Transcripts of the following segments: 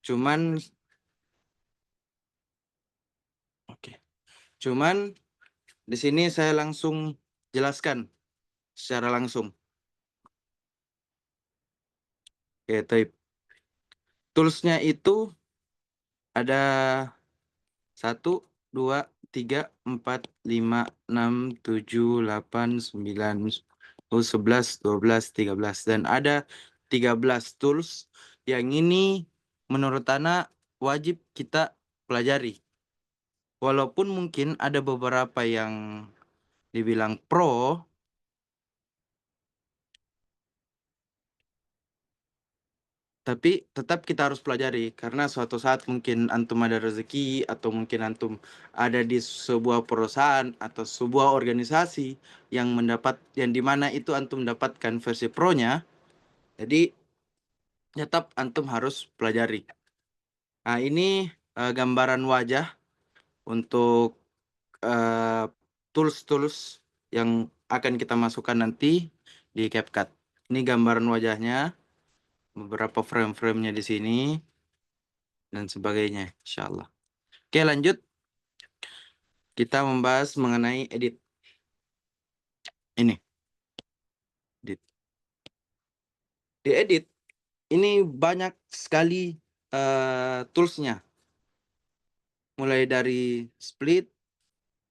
Cuman oke. Cuman di sini saya langsung jelaskan secara langsung. Oke, type. Toolsnya itu ada 1, 2, 3, 4, 5, 6, 7, 8, 9, 10, 11, 12, 13. Dan ada 13 tools yang ini menurut Ana wajib kita pelajari. Walaupun mungkin ada beberapa yang dibilang pro, tapi tetap kita harus pelajari karena suatu saat mungkin antum ada rezeki atau mungkin antum ada di sebuah perusahaan atau sebuah organisasi yang dimana itu antum dapatkan versi pro-nya. Jadi tetap antum harus pelajari. Nah, ini gambaran wajah untuk eh, tools-tools yang akan kita masukkan nanti di CapCut. Ini gambaran wajahnya, beberapa frame-framenya di sini dan sebagainya, insya Allah. Oke, lanjut. Kita membahas mengenai edit. Ini, edit. Di edit, ini banyak sekali toolsnya. Mulai dari split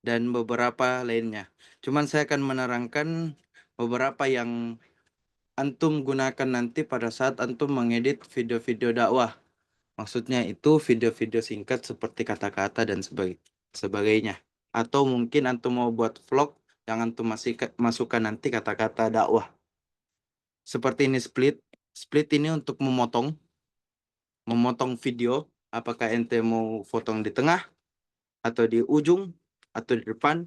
dan beberapa lainnya. Cuman saya akan menerangkan beberapa yang antum gunakan nanti pada saat antum mengedit video-video dakwah. Maksudnya itu video-video singkat seperti kata-kata dan sebagainya. Atau mungkin antum mau buat vlog yang antum masukkan nanti kata-kata dakwah. Seperti ini split. Split ini untuk memotong video. Apakah ente mau potong di tengah, atau di ujung, atau di depan.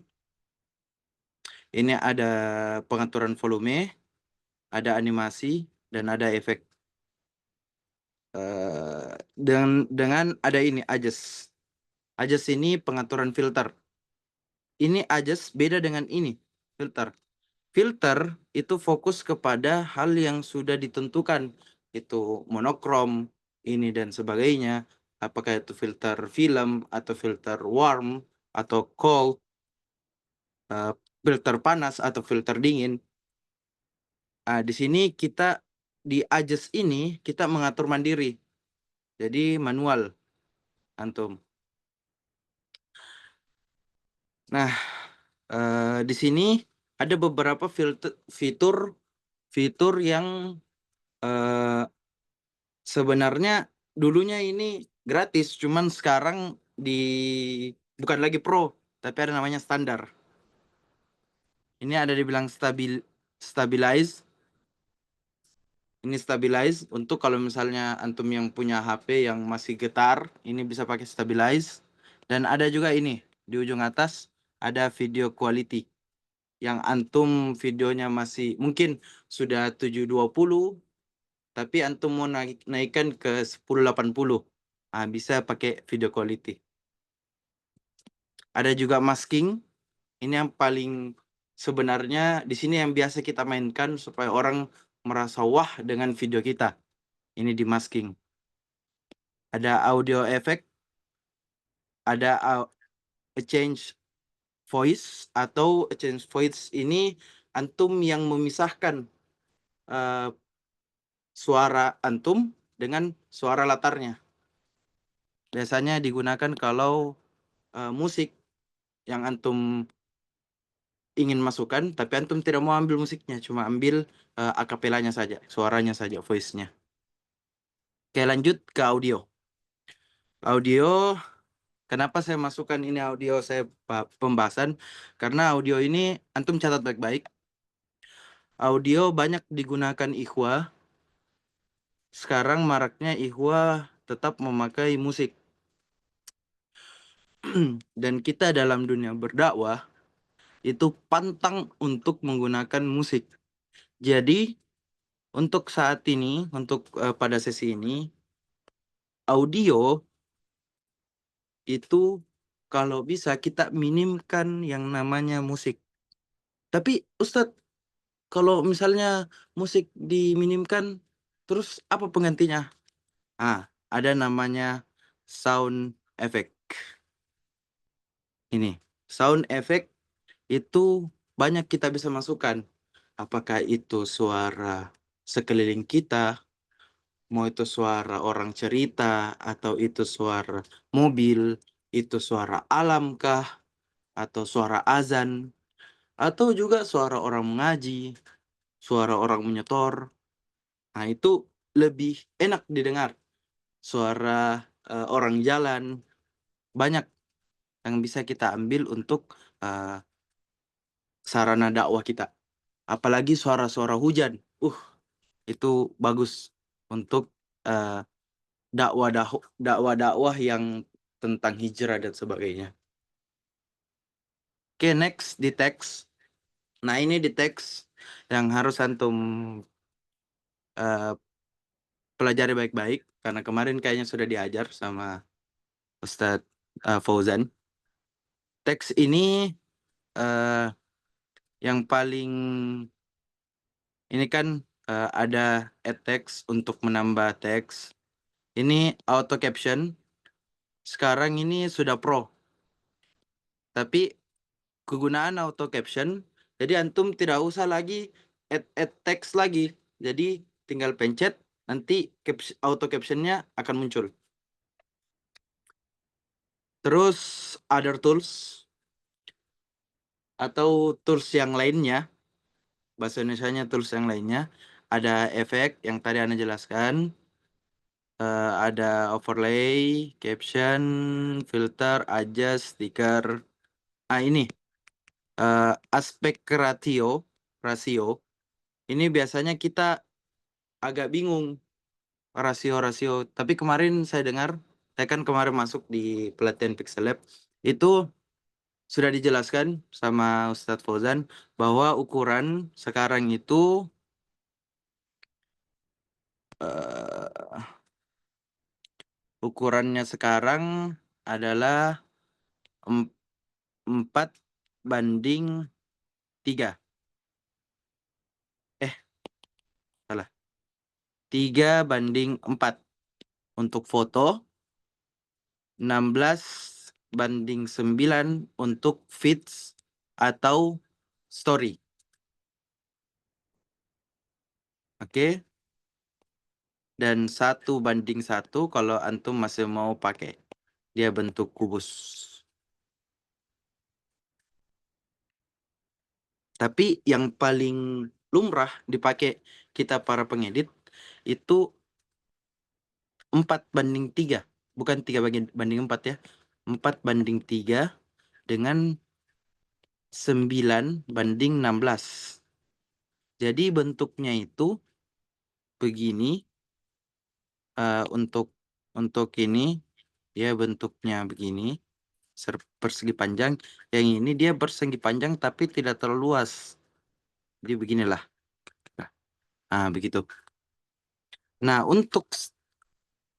Ini ada pengaturan volume, ada animasi, dan ada efek. Dengan ada ini, adjust. Adjust ini pengaturan filter. Ini adjust beda dengan ini, filter. Filter itu fokus kepada hal yang sudah ditentukan. Itu monokrom, ini dan sebagainya. Apakah itu filter film, atau filter warm, atau cold, eh, filter panas, atau filter dingin. Di sini kita, di adjust ini, kita mengatur mandiri. Jadi manual, antum. Nah, di sini ada beberapa fitur yang eh, sebenarnya dulunya ini gratis, cuman sekarang di bukan lagi pro, tapi ada namanya standar. Ini ada dibilang stabilize. Ini stabilize untuk kalau misalnya antum yang punya HP yang masih getar, ini bisa pakai stabilize. Dan ada juga ini di ujung atas ada video quality. Yang antum videonya masih mungkin sudah 720, tapi antum mau naikkan ke 1080. Bisa pakai video quality. Ada juga masking. Ini yang paling sebenarnya di sini yang biasa kita mainkan supaya orang merasa wah dengan video kita. Ini di masking. Ada audio effect, ada change voice. Atau change voice ini antum yang memisahkan eh, suara antum dengan suara latarnya. Biasanya digunakan kalau musik yang antum ingin masukkan, tapi antum tidak mau ambil musiknya, cuma ambil akapelanya saja, suaranya saja, voice-nya. Oke, lanjut ke audio. Audio, kenapa saya masukkan ini audio saya pembahasan? Karena audio ini antum catat baik-baik. Audio banyak digunakan ikhwah. Sekarang maraknya ikhwah tetap memakai musik. Dan kita dalam dunia berdakwah itu pantang untuk menggunakan musik. Jadi untuk saat ini, untuk pada sesi ini, audio itu kalau bisa kita minimkan yang namanya musik. Tapi Ustadz, kalau misalnya musik diminimkan, terus apa penggantinya? Ah, ada namanya sound effect. Ini, sound effect itu banyak kita bisa masukkan. Apakah itu suara sekeliling kita, mau itu suara orang cerita, atau itu suara mobil, itu suara alam kah, atau suara azan, atau juga suara orang mengaji, suara orang menyetor. Nah, itu lebih enak didengar. Suara orang jalan, banyak yang bisa kita ambil untuk sarana dakwah kita. Apalagi suara-suara hujan. Itu bagus untuk eh, dakwah-dakwah yang tentang hijrah dan sebagainya. Oke, next di teks. Nah, ini di teks yang harus antum eh, pelajari baik-baik karena kemarin kayaknya sudah diajar sama Ustadz Fauzan. Teks ini eh, yang paling ini kan ada add text untuk menambah teks. Ini auto caption. Sekarang ini sudah pro. Tapi kegunaan auto caption, jadi antum tidak usah lagi add text lagi. Jadi tinggal pencet, nanti auto captionnya akan muncul. Terus other tools atau tools yang lainnya, bahasa Indonesianya tools yang lainnya, ada efek yang tadi Anda jelaskan, ada overlay, caption, filter, adjust, stiker. Ini aspek rasio. Ini biasanya kita agak bingung rasio. Tapi kemarin saya dengar, saya kan kemarin masuk di pelatihan Pixel Lab, itu sudah dijelaskan sama Ustadz Fauzan bahwa ukuran sekarang itu ukurannya sekarang adalah 4:3. Salah. 3:4 untuk foto, 16:9 untuk feeds atau story. Oke. Dan 1:1 kalau antum masih mau pakai. Dia bentuk kubus. Tapi yang paling lumrah dipakai kita para pengedit itu 4:3. Bukan 3:4 ya. 4:3 dengan 9:16. Jadi bentuknya itu begini. Untuk ini dia bentuknya begini, persegi panjang. Yang ini dia persegi panjang tapi tidak terlalu luas. Jadi beginilah. Begitu. Nah, untuk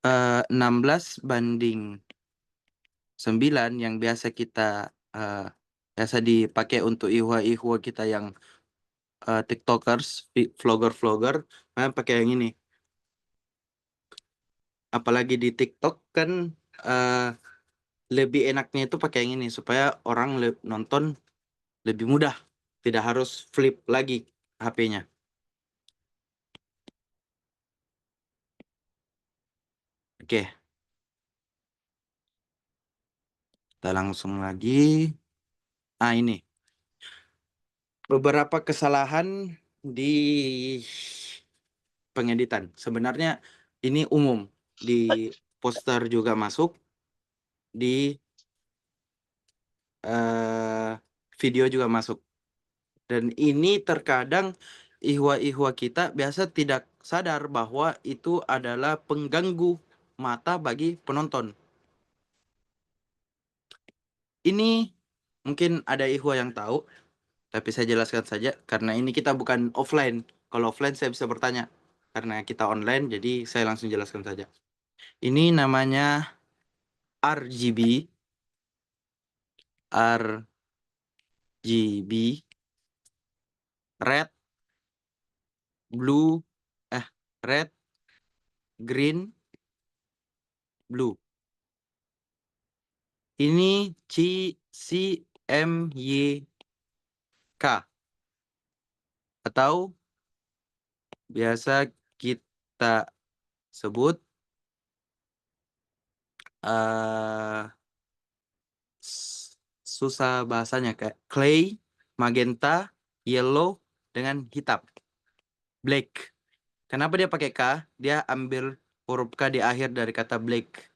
16:9 yang biasa dipakai untuk ihwa-ihwa kita yang TikTokers, vlogger-vlogger, pakai yang ini. Apalagi di TikTok kan lebih enaknya itu pakai yang ini supaya orang nonton lebih mudah, tidak harus flip lagi HP-nya. Oke, kita langsung lagi. Ini beberapa kesalahan di pengeditan. Sebenarnya ini umum, di poster juga masuk, di video juga masuk. Dan ini terkadang ihwa-ihwa kita biasa tidak sadar bahwa itu adalah pengganggu mata bagi penonton. Ini mungkin ada ihwa yang tahu, tapi saya jelaskan saja karena ini kita bukan offline. Kalau offline saya bisa bertanya. Karena kita online, jadi saya langsung jelaskan saja. Ini namanya RGB. RGB. Red, blue, red, green, Blue. Ini CMYK atau biasa kita sebut susah bahasanya, kayak clay, magenta, yellow dengan hitam, black. Kenapa dia pakai K? Dia ambil huruf K di akhir dari kata black.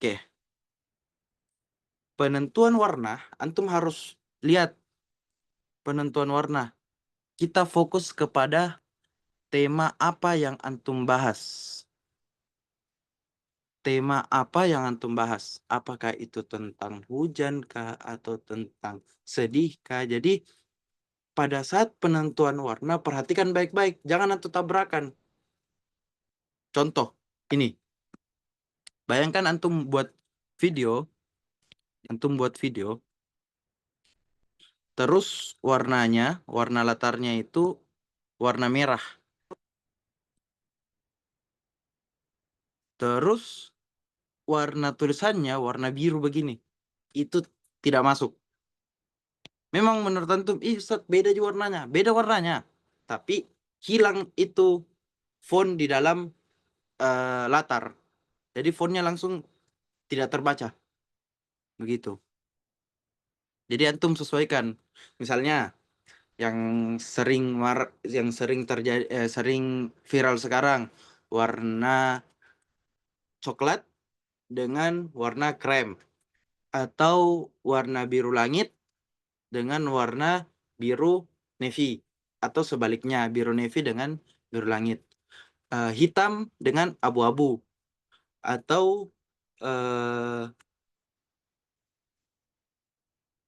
Oke. Penentuan warna, antum harus lihat penentuan warna. Kita fokus kepada tema apa yang antum bahas. Tema apa yang antum bahas? Apakah itu tentang hujan kah atau tentang sedih kah? Jadi pada saat penentuan warna perhatikan baik-baik, jangan antum tabrakan. Contoh, ini. Bayangkan antum buat video, terus warna latarnya itu warna merah. Terus warna tulisannya warna biru begini. Itu tidak masuk. Memang menurut antum, Ustaz, beda juga warnanya. Beda warnanya. Tapi hilang itu font di dalam latar. Jadi fontnya langsung tidak terbaca. Begitu. Jadi antum sesuaikan. Misalnya yang sering terjadi sering viral sekarang warna coklat dengan warna krem, atau warna biru langit dengan warna biru navy, atau sebaliknya biru navy dengan biru langit, hitam dengan abu-abu, atau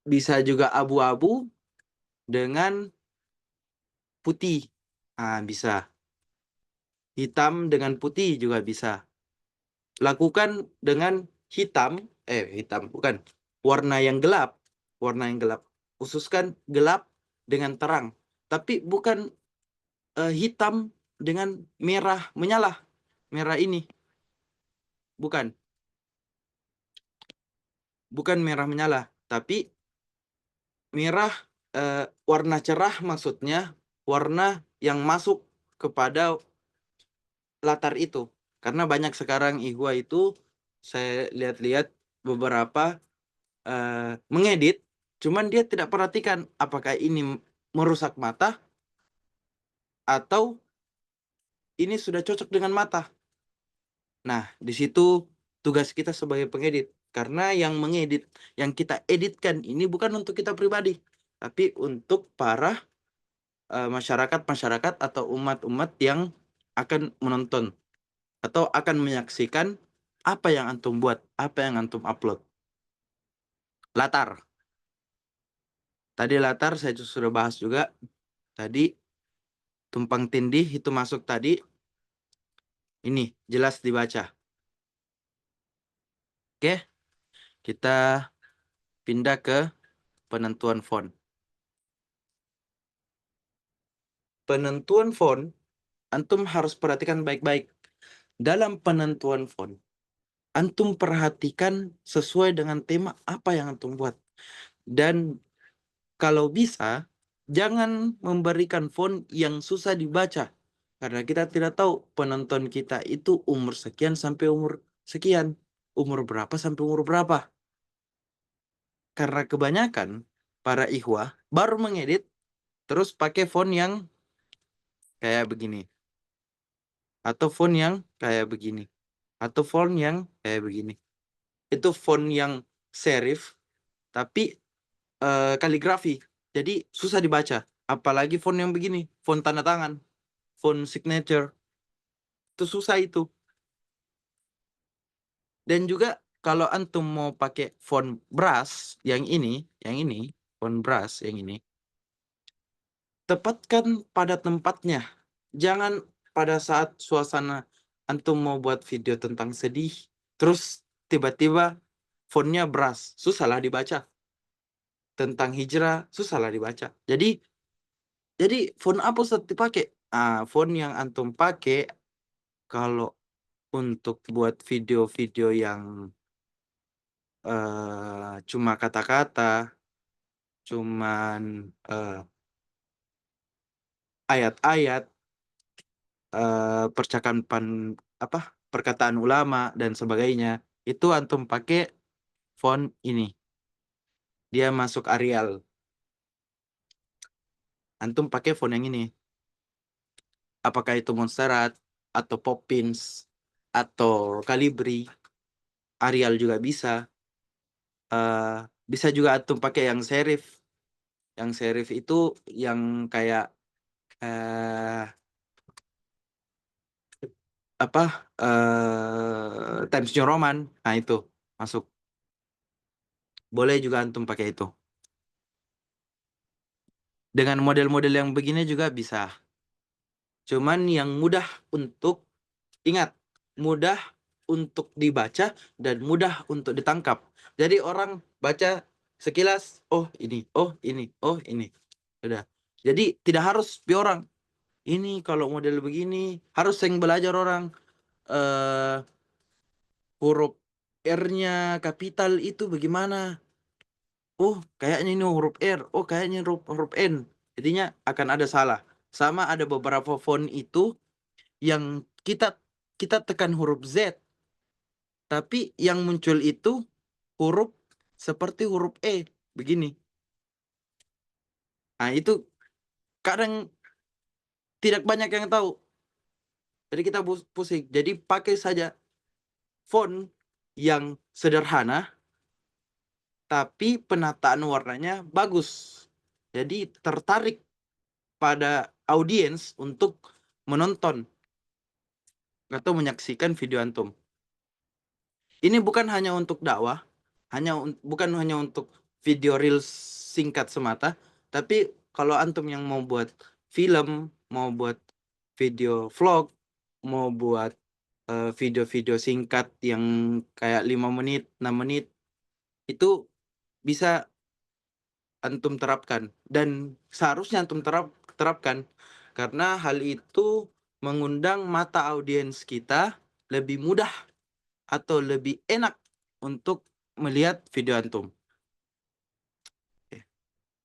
bisa juga abu-abu dengan putih. Bisa. Hitam dengan putih juga bisa. Lakukan dengan hitam bukan. Warna yang gelap. Khususkan gelap dengan terang. Tapi bukan hitam dengan merah menyala. Merah ini. Bukan. Bukan merah menyala. Tapi merah warna cerah, maksudnya warna yang masuk kepada latar itu. Karena banyak sekarang ihwa itu saya lihat-lihat beberapa mengedit, cuman dia tidak perhatikan apakah ini merusak mata atau ini sudah cocok dengan mata. Nah, di situ tugas kita sebagai pengedit. Karena yang mengedit, yang kita editkan ini bukan untuk kita pribadi, tapi untuk para masyarakat atau umat-umat yang akan menonton atau akan menyaksikan apa yang antum buat, apa yang antum upload. Latar. Tadi latar saya sudah bahas juga. Tadi tumpang tindih itu masuk tadi. Ini jelas dibaca. Oke, kita pindah ke penentuan font. Penentuan font, antum harus perhatikan baik-baik. Dalam penentuan font, antum perhatikan sesuai dengan tema apa yang antum buat. Dan kalau bisa, jangan memberikan font yang susah dibaca. Karena kita tidak tahu penonton kita itu umur sekian sampai umur sekian. Umur berapa sampai umur berapa. Karena kebanyakan para ikhwah baru mengedit, terus pakai font yang kayak begini. Atau font yang kayak begini. Atau font yang kayak begini. Itu font yang serif, tapi kaligrafi. Jadi susah dibaca. Apalagi font yang begini, font tanda tangan, font signature. Itu susah itu. Dan juga kalau antum mau pakai font brush yang ini, font brush yang ini, tepatkan pada tempatnya. Jangan pada saat suasana antum mau buat video tentang sedih, terus tiba-tiba fontnya brush, susahlah dibaca. Tentang hijrah, susahlah dibaca. Jadi font apa Ustaz dipakai? Font yang antum pakai kalau untuk buat video-video yang cuma kata-kata, cuman ayat-ayat, percakapan perkataan ulama dan sebagainya, itu antum pakai font ini. Dia masuk Arial. Antum pakai font yang ini. Apakah itu Montserrat atau Poppins atau Calibri, Arial juga bisa. Bisa juga antum pakai yang serif. Yang serif itu yang kayak Times New Roman. Nah, itu masuk. Boleh juga antum pakai itu. Dengan model-model yang begini juga bisa. Cuman yang mudah untuk ingat, mudah untuk dibaca dan mudah untuk ditangkap. Jadi orang baca sekilas, oh ini, oh ini, oh ini. Udah. Jadi tidak harus orang. Ini kalau model begini harus yang belajar orang huruf R-nya kapital itu bagaimana? Oh, kayaknya ini huruf R. Oh, kayaknya huruf N. Jadinya akan ada salah. Sama ada beberapa font itu yang kita kita tekan huruf Z, tapi yang muncul itu huruf seperti huruf E begini. Nah, itu kadang tidak banyak yang tahu. Jadi kita pusing. Jadi pakai saja font yang sederhana tapi penataan warnanya bagus. Jadi tertarik pada audiens untuk menonton atau menyaksikan video antum. Ini bukan hanya untuk dakwah, bukan hanya untuk video reels singkat semata, tapi kalau antum yang mau buat film, mau buat video vlog, mau buat video-video singkat yang kayak 5 menit, 6 menit, itu bisa antum terapkan dan seharusnya antum terapkan karena hal itu mengundang mata audiens kita lebih mudah atau lebih enak untuk melihat video antum.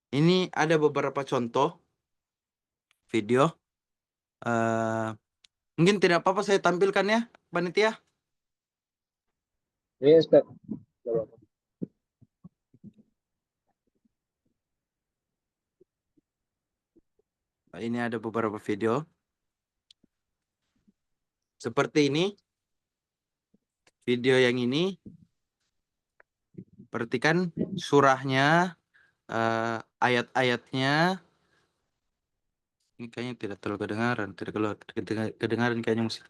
Ini ada beberapa contoh video. Mungkin tidak apa-apa saya tampilkan ya, panitia. Iya, Ustaz. Ini ada beberapa video. Seperti ini. Video yang ini. Perhatikan surahnya, ayat-ayatnya. Ini kayaknya tidak terlalu kedengaran. Tidak kedengaran kayaknya musik.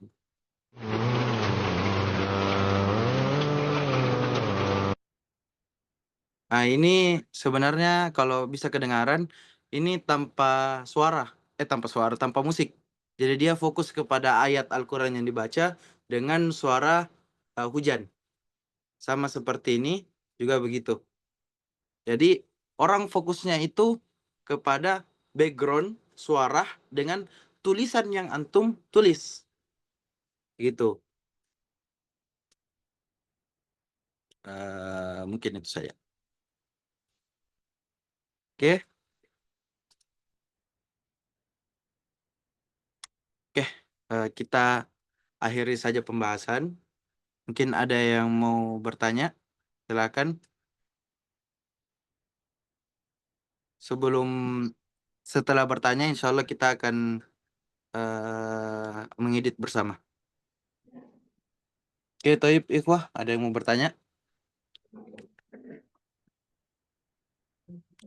Nah, ini sebenarnya kalau bisa kedengaran, ini tanpa suara. Tanpa musik. Jadi dia fokus kepada ayat Al-Quran yang dibaca dengan suara hujan. Sama seperti ini, juga begitu. Jadi orang fokusnya itu kepada background suara dengan tulisan yang antum tulis. Gitu. Mungkin itu saja. Oke. Oke. Kita akhiri saja pembahasan. Mungkin ada yang mau bertanya. Silakan. Setelah bertanya, insya Allah kita akan mengedit bersama. Oke, Toib, Ikhwah, ada yang mau bertanya?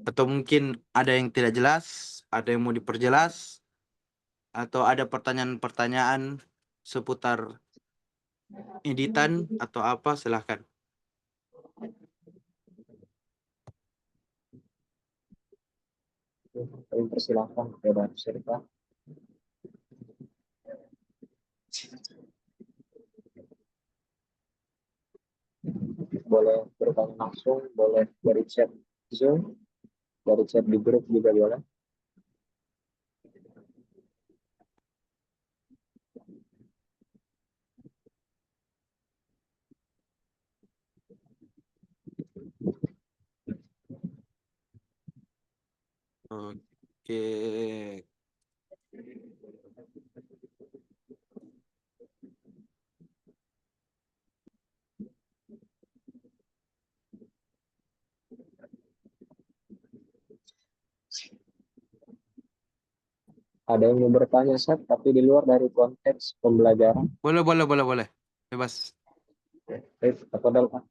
Atau mungkin ada yang tidak jelas, ada yang mau diperjelas, atau ada pertanyaan-pertanyaan seputar editan atau apa, silahkan. Kami persilahkan kepada peserta. Boleh bertanya langsung, boleh dari chat Zoom, dari chat di grup juga boleh. Oke. Ada yang mau bertanya, Seth, tapi di luar dari konteks pembelajaran? Boleh. Bebas. Rif, atau Delta?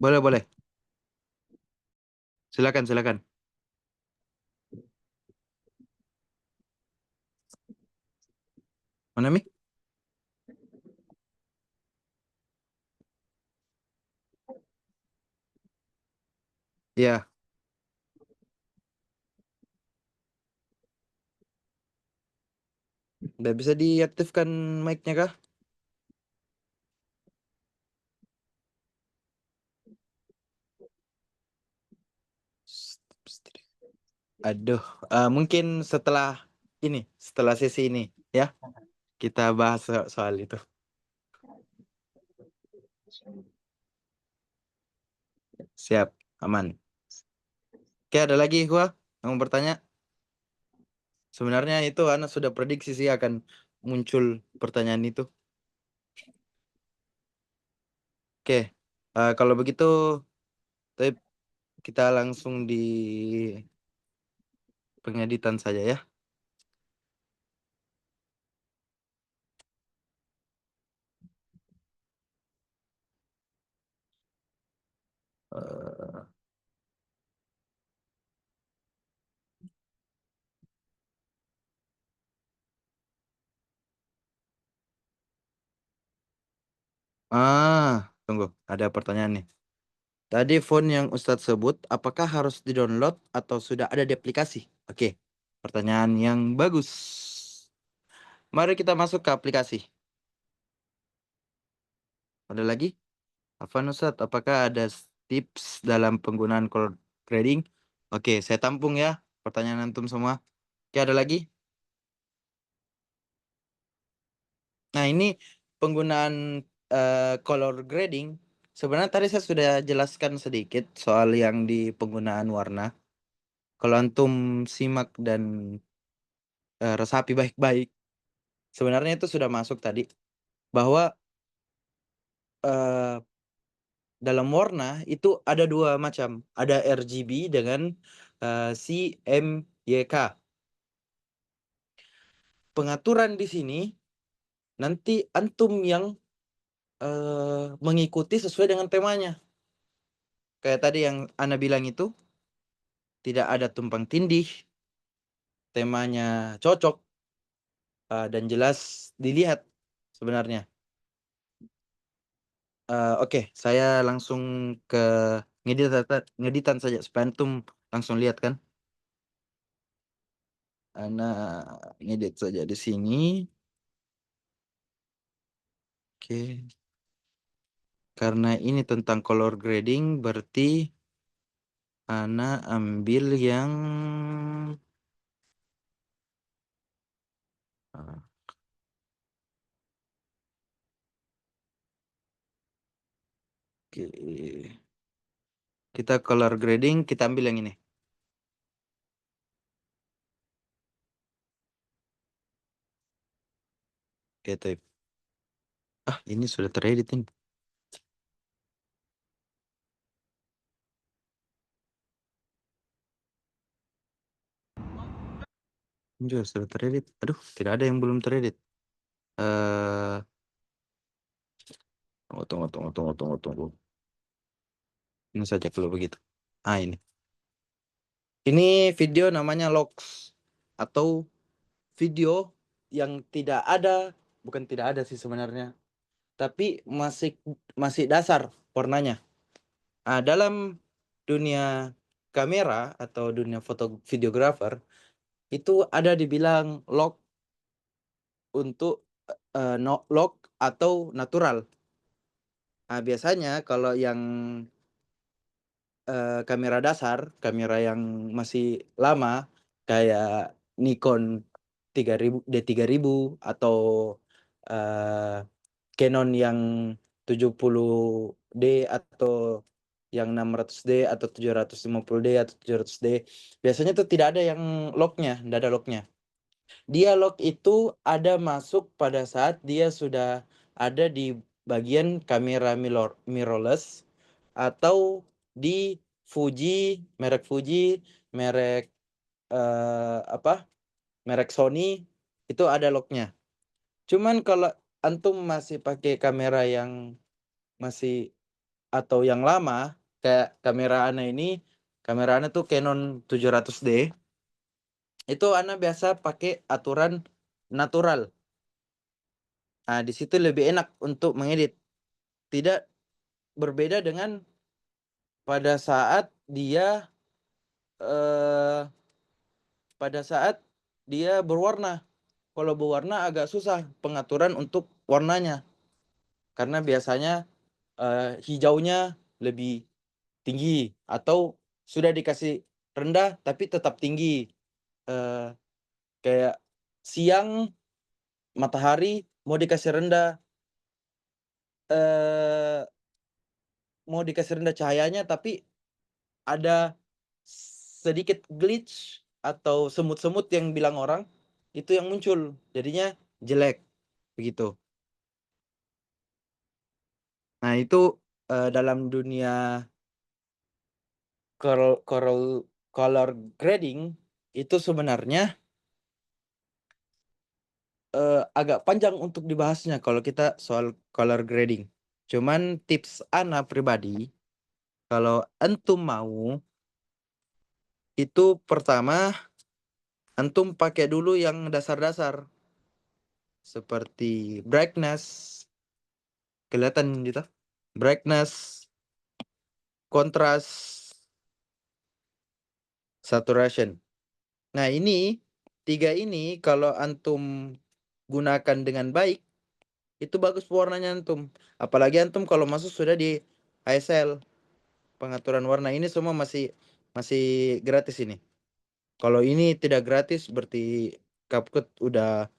Boleh. Silakan. Mana, Mi? Iya. Udah bisa diaktifkan mic-nya kah? Aduh, mungkin setelah sesi ini ya, kita bahas soal itu. Siap, aman. Oke, ada lagi gua yang mau bertanya. Sebenarnya itu Ana sudah prediksi sih akan muncul pertanyaan itu. Oke, kalau begitu tapi kita langsung di pengeditan saja ya. Eh, Tunggu, ada pertanyaan nih. Tadi font yang Ustadz sebut, apakah harus di-download atau sudah ada di aplikasi? Oke, pertanyaan yang bagus. Mari kita masuk ke aplikasi. Ada lagi? Afan Ustadz, apakah ada tips dalam penggunaan color grading? Oke, saya tampung ya pertanyaan antum semua. Oke, ada lagi? Nah, ini penggunaan color grading. Sebenarnya tadi saya sudah jelaskan sedikit soal yang di penggunaan warna. Kalau antum simak dan resapi baik-baik, sebenarnya itu sudah masuk tadi bahwa eh, dalam warna itu ada dua macam, ada RGB dengan CMYK. Pengaturan di sini nanti antum yang mengikuti sesuai dengan temanya. Kayak tadi yang Ana bilang itu tidak ada tumpang tindih, temanya cocok dan jelas dilihat sebenarnya. Oke, saya langsung ke ngeditan saja supaya antum langsung lihat kan. Ana ngedit saja di sini. Oke. Karena ini tentang color grading, berarti Ana ambil yang ah, oke. Kita color grading, kita ambil yang ini. Oke, type. Ini sudah teredit ini. Ini juga sudah teredit. Aduh, tidak ada yang belum teredit. Eh, tunggu. Ini saja kalau begitu. Ini. Ini video namanya logs atau video yang tidak ada, bukan tidak ada sih sebenarnya, tapi masih masih dasar warnanya. Dalam dunia kamera atau dunia foto videographer itu ada dibilang log untuk log atau natural. Biasanya kalau yang kamera dasar, kamera yang masih lama kayak Nikon D3000 atau Canon yang 70D atau yang 600D atau 750D atau 700D. Biasanya tuh tidak ada yang lock-nya, nggak ada lock-nya. Dia lock itu ada masuk pada saat dia sudah ada di bagian kamera mirrorless atau di merek Fuji, merek merek Sony itu ada lock-nya. Cuman kalau antum masih pakai kamera yang masih atau yang lama kayak kamera ana ini, kamera ana tuh Canon 700D. Itu ana biasa pakai aturan natural. Nah, di situ lebih enak untuk mengedit. Tidak berbeda dengan pada saat dia eh, berwarna. Kalau berwarna agak susah pengaturan untuk warnanya karena biasanya hijaunya lebih tinggi atau sudah dikasih rendah tapi tetap tinggi. Eh, Kayak siang matahari mau dikasih rendah eh cahayanya tapi ada sedikit glitch atau semut-semut yang bilang orang itu yang muncul jadinya jelek begitu. Nah itu dalam dunia color grading itu sebenarnya agak panjang untuk dibahasnya kalau kita soal color grading. Cuman tips ana pribadi kalau antum mau itu pertama antum pakai dulu yang dasar-dasar seperti brightness, kelihatan gitu, brightness, contrast, saturation. Nah ini tiga ini kalau antum gunakan dengan baik itu bagus pewarnanya antum. Apalagi antum kalau masuk sudah di ASL pengaturan warna ini semua masih masih gratis ini. Kalau ini tidak gratis berarti CapCut udah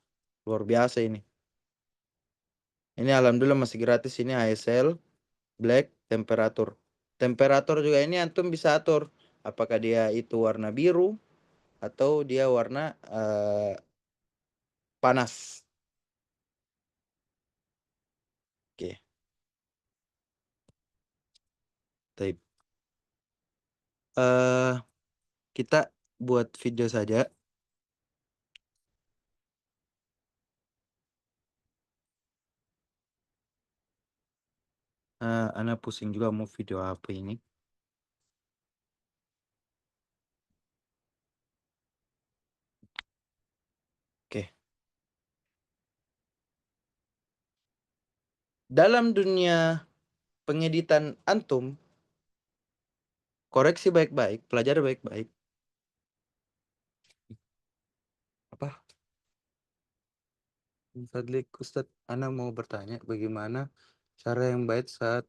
luar biasa ini. Ini alhamdulillah masih gratis ini ASL, black, temperatur. Temperatur juga ini antum bisa atur apakah dia itu warna biru atau dia warna panas. Oke, baik. Kita buat video saja. Ana pusing juga mau video apa ini. Oke. Dalam dunia pengeditan antum, koreksi baik-baik, pelajari baik-baik. Apa? Fadlik Ustadz, Ana mau bertanya bagaimana cara yang baik saat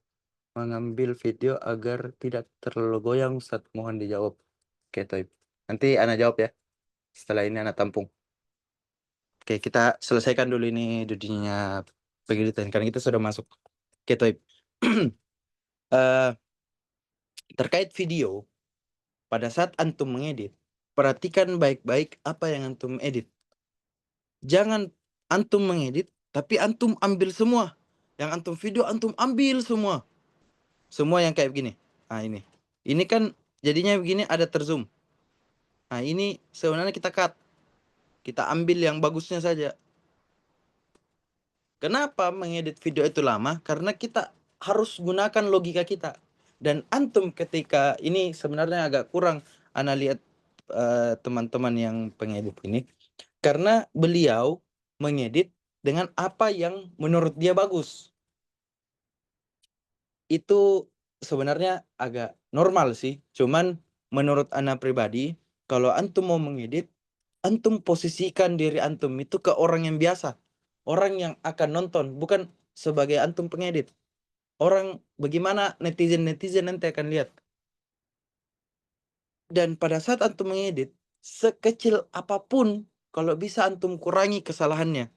mengambil video agar tidak terlalu goyang, Ustadz? Mohon dijawab. Oke, Toib. Nanti Ana jawab ya. Setelah ini Ana tampung. Oke, kita selesaikan dulu ini dunia pengeditan karena kita sudah masuk. Oke, Toib. Terkait video, pada saat antum mengedit, perhatikan baik-baik apa yang antum edit. Jangan antum mengedit, tapi antum ambil semua. Yang antum video, antum ambil semua. Semua yang kayak begini. Nah ini. Ini kan jadinya begini ada terzoom. Nah ini sebenarnya kita cut. Kita ambil yang bagusnya saja. Kenapa mengedit video itu lama? Karena kita harus gunakan logika kita. Dan antum ketika ini sebenarnya agak kurang ana lihat teman-teman yang pengedit ini. Karena beliau mengedit dengan apa yang menurut dia bagus. Itu sebenarnya agak normal sih. Cuman menurut ana pribadi, kalau antum mau mengedit, antum posisikan diri antum itu ke orang yang biasa. Orang yang akan nonton, bukan sebagai antum pengedit. Orang bagaimana netizen-netizen nanti akan lihat. Dan pada saat antum mengedit, sekecil apapun kalau bisa antum kurangi kesalahannya,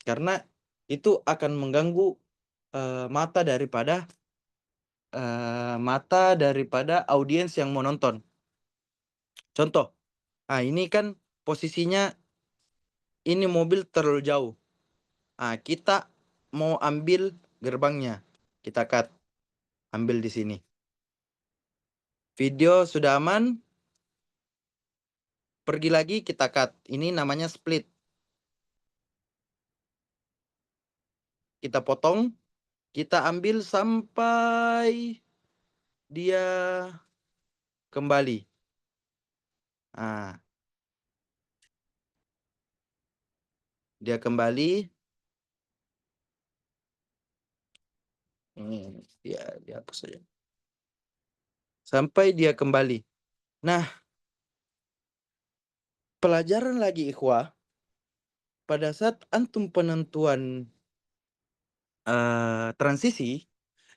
karena itu akan mengganggu mata daripada audiens yang mau nonton. Contoh, ini kan posisinya ini mobil terlalu jauh. Kita mau ambil gerbangnya, kita cut, ambil di sini. Video sudah aman, pergi lagi kita cut. Ini namanya split. Kita potong, kita ambil sampai dia kembali. Dia kembali. Ini dia dihapus saja. Sampai dia kembali. Nah, pelajaran lagi ikhwah, pada saat antum penentuan transisi,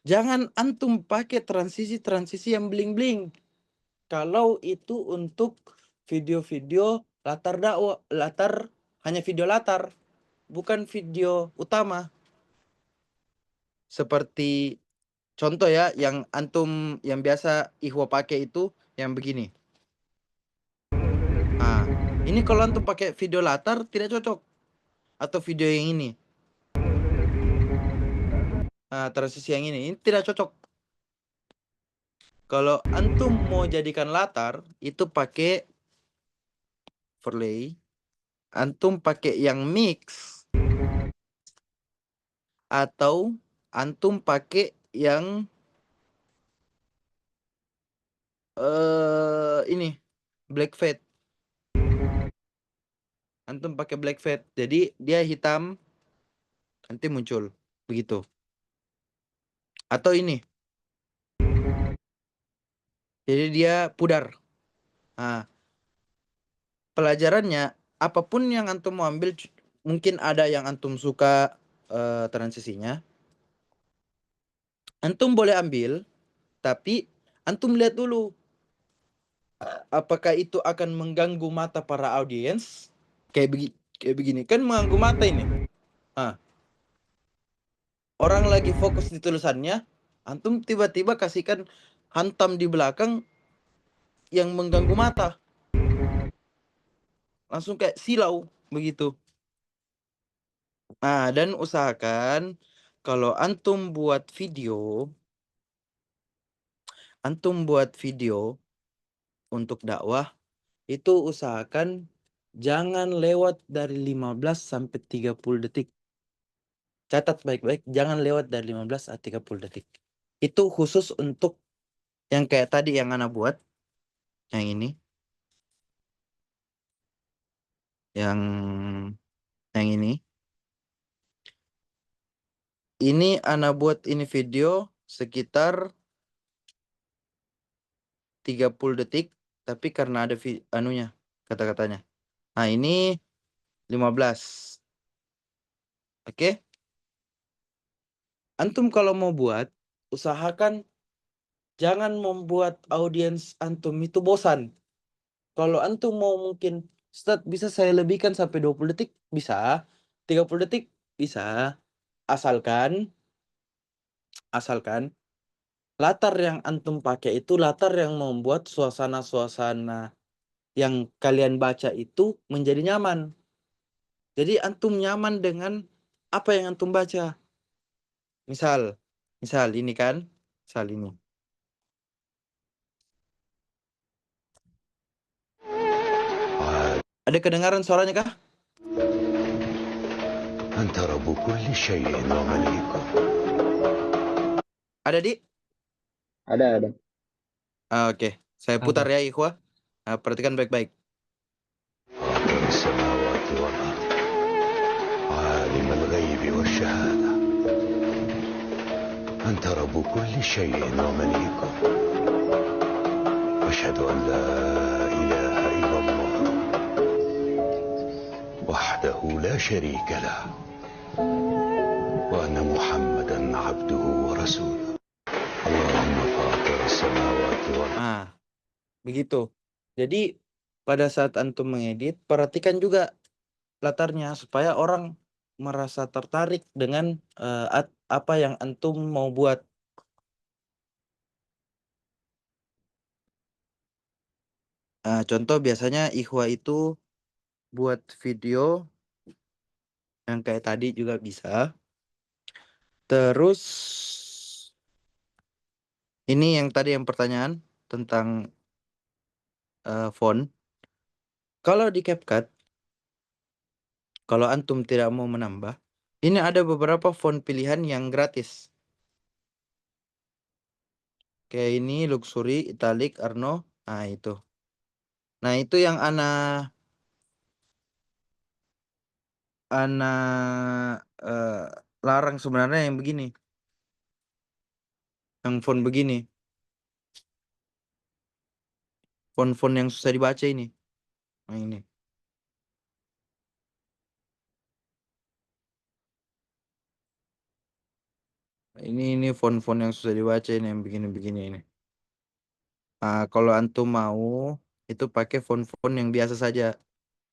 jangan antum pakai transisi yang bling-bling. Kalau itu untuk video-video latar hanya video latar, bukan video utama. Seperti contoh ya, yang antum yang biasa ikhwah pakai itu yang begini. Ini kalau antum pakai video latar tidak cocok. Atau video yang ini. Transisi yang ini tidak cocok. Kalau antum mau jadikan latar, itu pakai overlay. Antum pakai yang mix. Atau antum pakai yang ini black fade. Antum pakai black fade, jadi dia hitam nanti muncul begitu. Atau ini, jadi dia pudar. Pelajarannya, apapun yang antum mau ambil, mungkin ada yang antum suka transisinya, antum boleh ambil, tapi antum lihat dulu apakah itu akan mengganggu mata para audiens. Kayak begini kan mengganggu mata ini. Orang lagi fokus di tulisannya, antum tiba-tiba kasihkan hantam di belakang yang mengganggu mata, langsung kayak silau begitu. Dan usahakan kalau antum buat video untuk dakwah, itu usahakan jangan lewat dari 15 sampai 30 detik. Catat baik-baik, jangan lewat dari 15 sampai 30 detik. Itu khusus untuk yang kayak tadi yang Ana buat, yang ini. Yang ini. Ini Ana buat ini video sekitar 30 detik, tapi karena ada anunya, kata-katanya. Ini 15. Oke? Antum kalau mau buat, usahakan jangan membuat audiens antum itu bosan. Kalau antum mau mungkin, Ustaz, bisa saya lebihkan sampai 20 detik? Bisa. 30 detik? Bisa. Asalkan latar yang antum pakai itu latar yang membuat suasana-suasana yang kalian baca itu menjadi nyaman. Jadi antum nyaman dengan apa yang antum baca. Misal ini kan, misal ini. Ada kedengaran suaranya kah? Ada, Di? Ada. Oke. Saya putar ya, ikhwah. Perhatikan baik-baik. أنت رب كل شيء ومليكه أشهد أن لا إله إلا الله وحده لا شريك له وأن محمدا عبده ورسوله اللهم فاطر السماوات والأرض. Begitu. Jadi pada saat antum mengedit, perhatikan juga latarnya supaya orang merasa tertarik dengan apa yang antum mau buat. Contoh biasanya ikhwa itu buat video yang kayak tadi juga bisa. Terus ini yang tadi yang pertanyaan tentang font. Kalau di CapCut, kalau antum tidak mau menambah, ini ada beberapa font pilihan yang gratis. Kayak ini Luxury, Italic, Arno. Nah, itu. Nah, itu yang ana eh, larang sebenarnya yang begini. Yang font begini. Font-font yang susah dibaca ini. Nah, ini. Ini font-font yang susah dibaca ini yang begini-begini ini. Kalau antum mau itu pakai font-font yang biasa saja.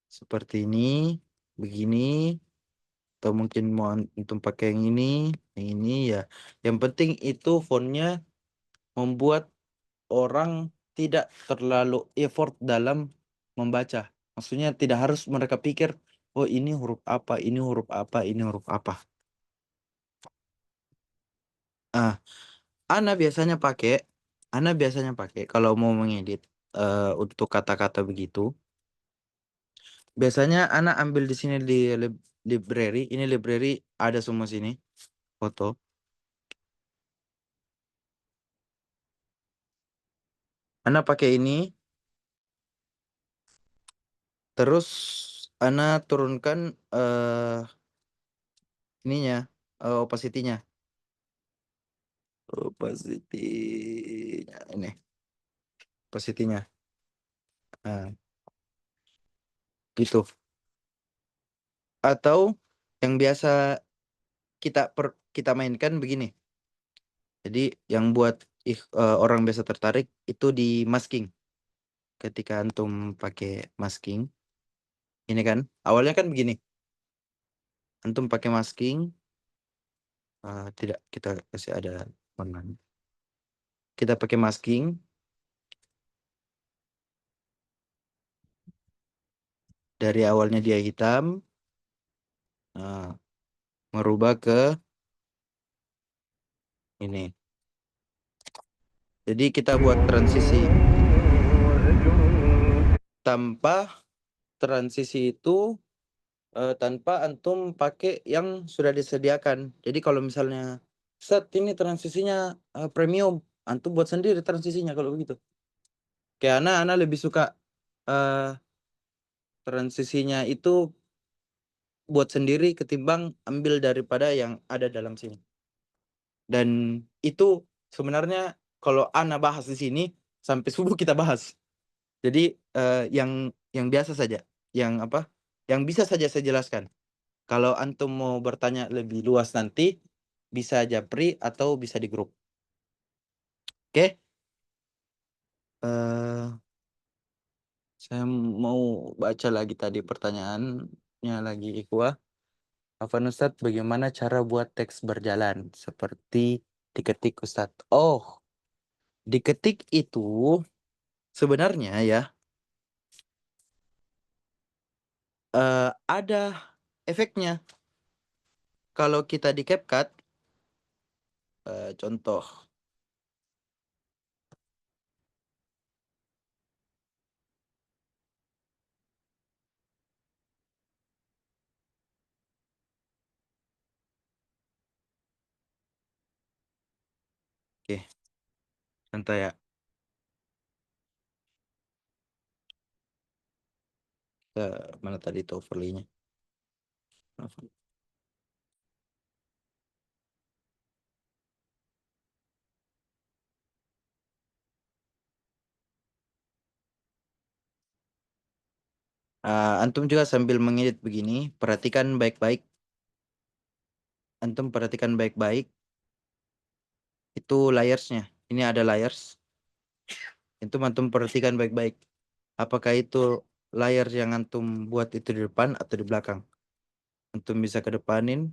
Seperti ini, begini, atau mungkin mau antum pakai yang ini ya. Yang penting itu fontnya membuat orang tidak terlalu effort dalam membaca. Maksudnya tidak harus mereka pikir, oh ini huruf apa, ini huruf apa, ini huruf apa. Ah, Ana biasanya pakai, kalau mau mengedit untuk kata-kata begitu. Biasanya Ana ambil di sini di library. Ini library ada semua sini foto. Ana pakai ini, terus Ana turunkan ininya, opacity-nya. Opacity-nya ini, opacity-nya. Nah, gitu. Atau yang biasa kita mainkan begini. Jadi yang buat orang biasa tertarik itu di masking. Ketika antum pakai masking, ini kan awalnya kan begini. Antum pakai masking, tidak kita kasih ada warna. Kita pakai masking dari awalnya dia hitam, merubah ke ini. Jadi kita buat transisi. Tanpa transisi itu tanpa antum pakai yang sudah disediakan. Jadi kalau misalnya set ini transisinya premium, antum buat sendiri transisinya kalau begitu. Kayak Ana lebih suka eh, transisinya itu buat sendiri ketimbang ambil daripada yang ada dalam sini. Dan itu sebenarnya kalau Ana bahas di sini sampai subuh kita bahas. Jadi yang biasa saja, yang apa? Yang bisa saja saya jelaskan. Kalau antum mau bertanya lebih luas nanti, bisa japri atau bisa di grup. Oke? eh saya mau baca lagi tadi pertanyaannya lagi Ikhwah. Afan Ustadz, bagaimana cara buat teks berjalan? Seperti diketik Ustadz. Oh, diketik itu sebenarnya ya ada efeknya. Kalau kita di CapCut, contoh. Oke, santai ya. Mana tadi itu overlay-nya? Antum juga sambil mengedit begini, perhatikan baik-baik. Antum perhatikan baik-baik. Itu layersnya. Ini ada layers. Itu antum perhatikan baik-baik. Apakah itu layar yang antum buat itu di depan atau di belakang. Antum bisa ke depanin,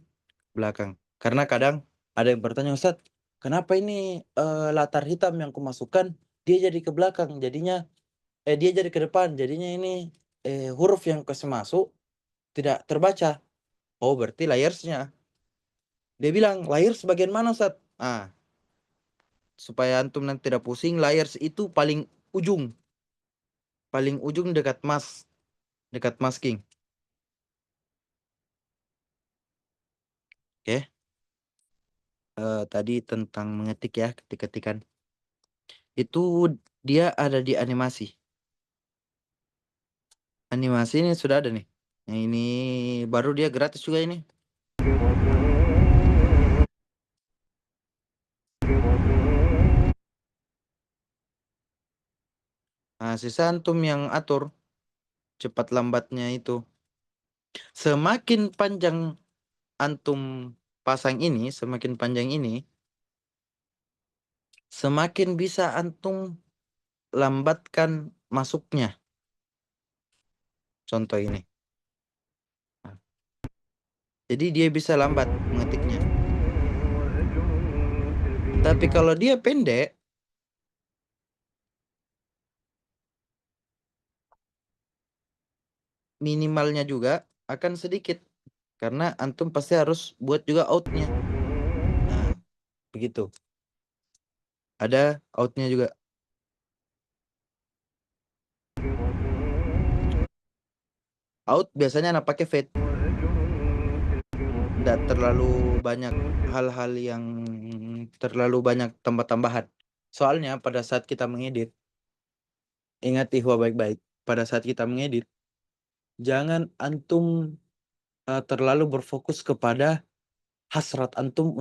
belakang. Karena kadang ada yang bertanya, Ustadz, kenapa ini latar hitam yang kumasukkan dia jadi ke belakang, jadinya dia jadi ke depan, jadinya ini huruf yang kasih masuk tidak terbaca. Oh, berarti layersnya. Dia bilang, layers bagian mana, Ustadz? Ah, supaya antum nanti tidak pusing, layers itu ujung, paling ujung dekat masking. Oke. Tadi tentang mengetik ya, ketik-ketikan. Itu dia ada di animasi. Animasi ini sudah ada nih. Yang ini baru, dia gratis juga ini. Nah, sisa antum yang atur cepat lambatnya itu. Semakin panjang antum pasang ini, semakin panjang ini, semakin bisa antum lambatkan masuknya. Contoh ini. Nah, jadi dia bisa lambat mengetiknya. Tapi kalau dia pendek, minimalnya juga akan sedikit. Karena antum pasti harus buat juga outnya. Nah, begitu. Ada outnya juga. Out biasanya anak pakai fade. Nggak terlalu banyak hal-hal yang terlalu banyak tambah-tambahan. Soalnya pada saat kita mengedit, ingat ihwa baik-baik. Pada saat kita mengedit, jangan antum terlalu berfokus kepada hasrat antum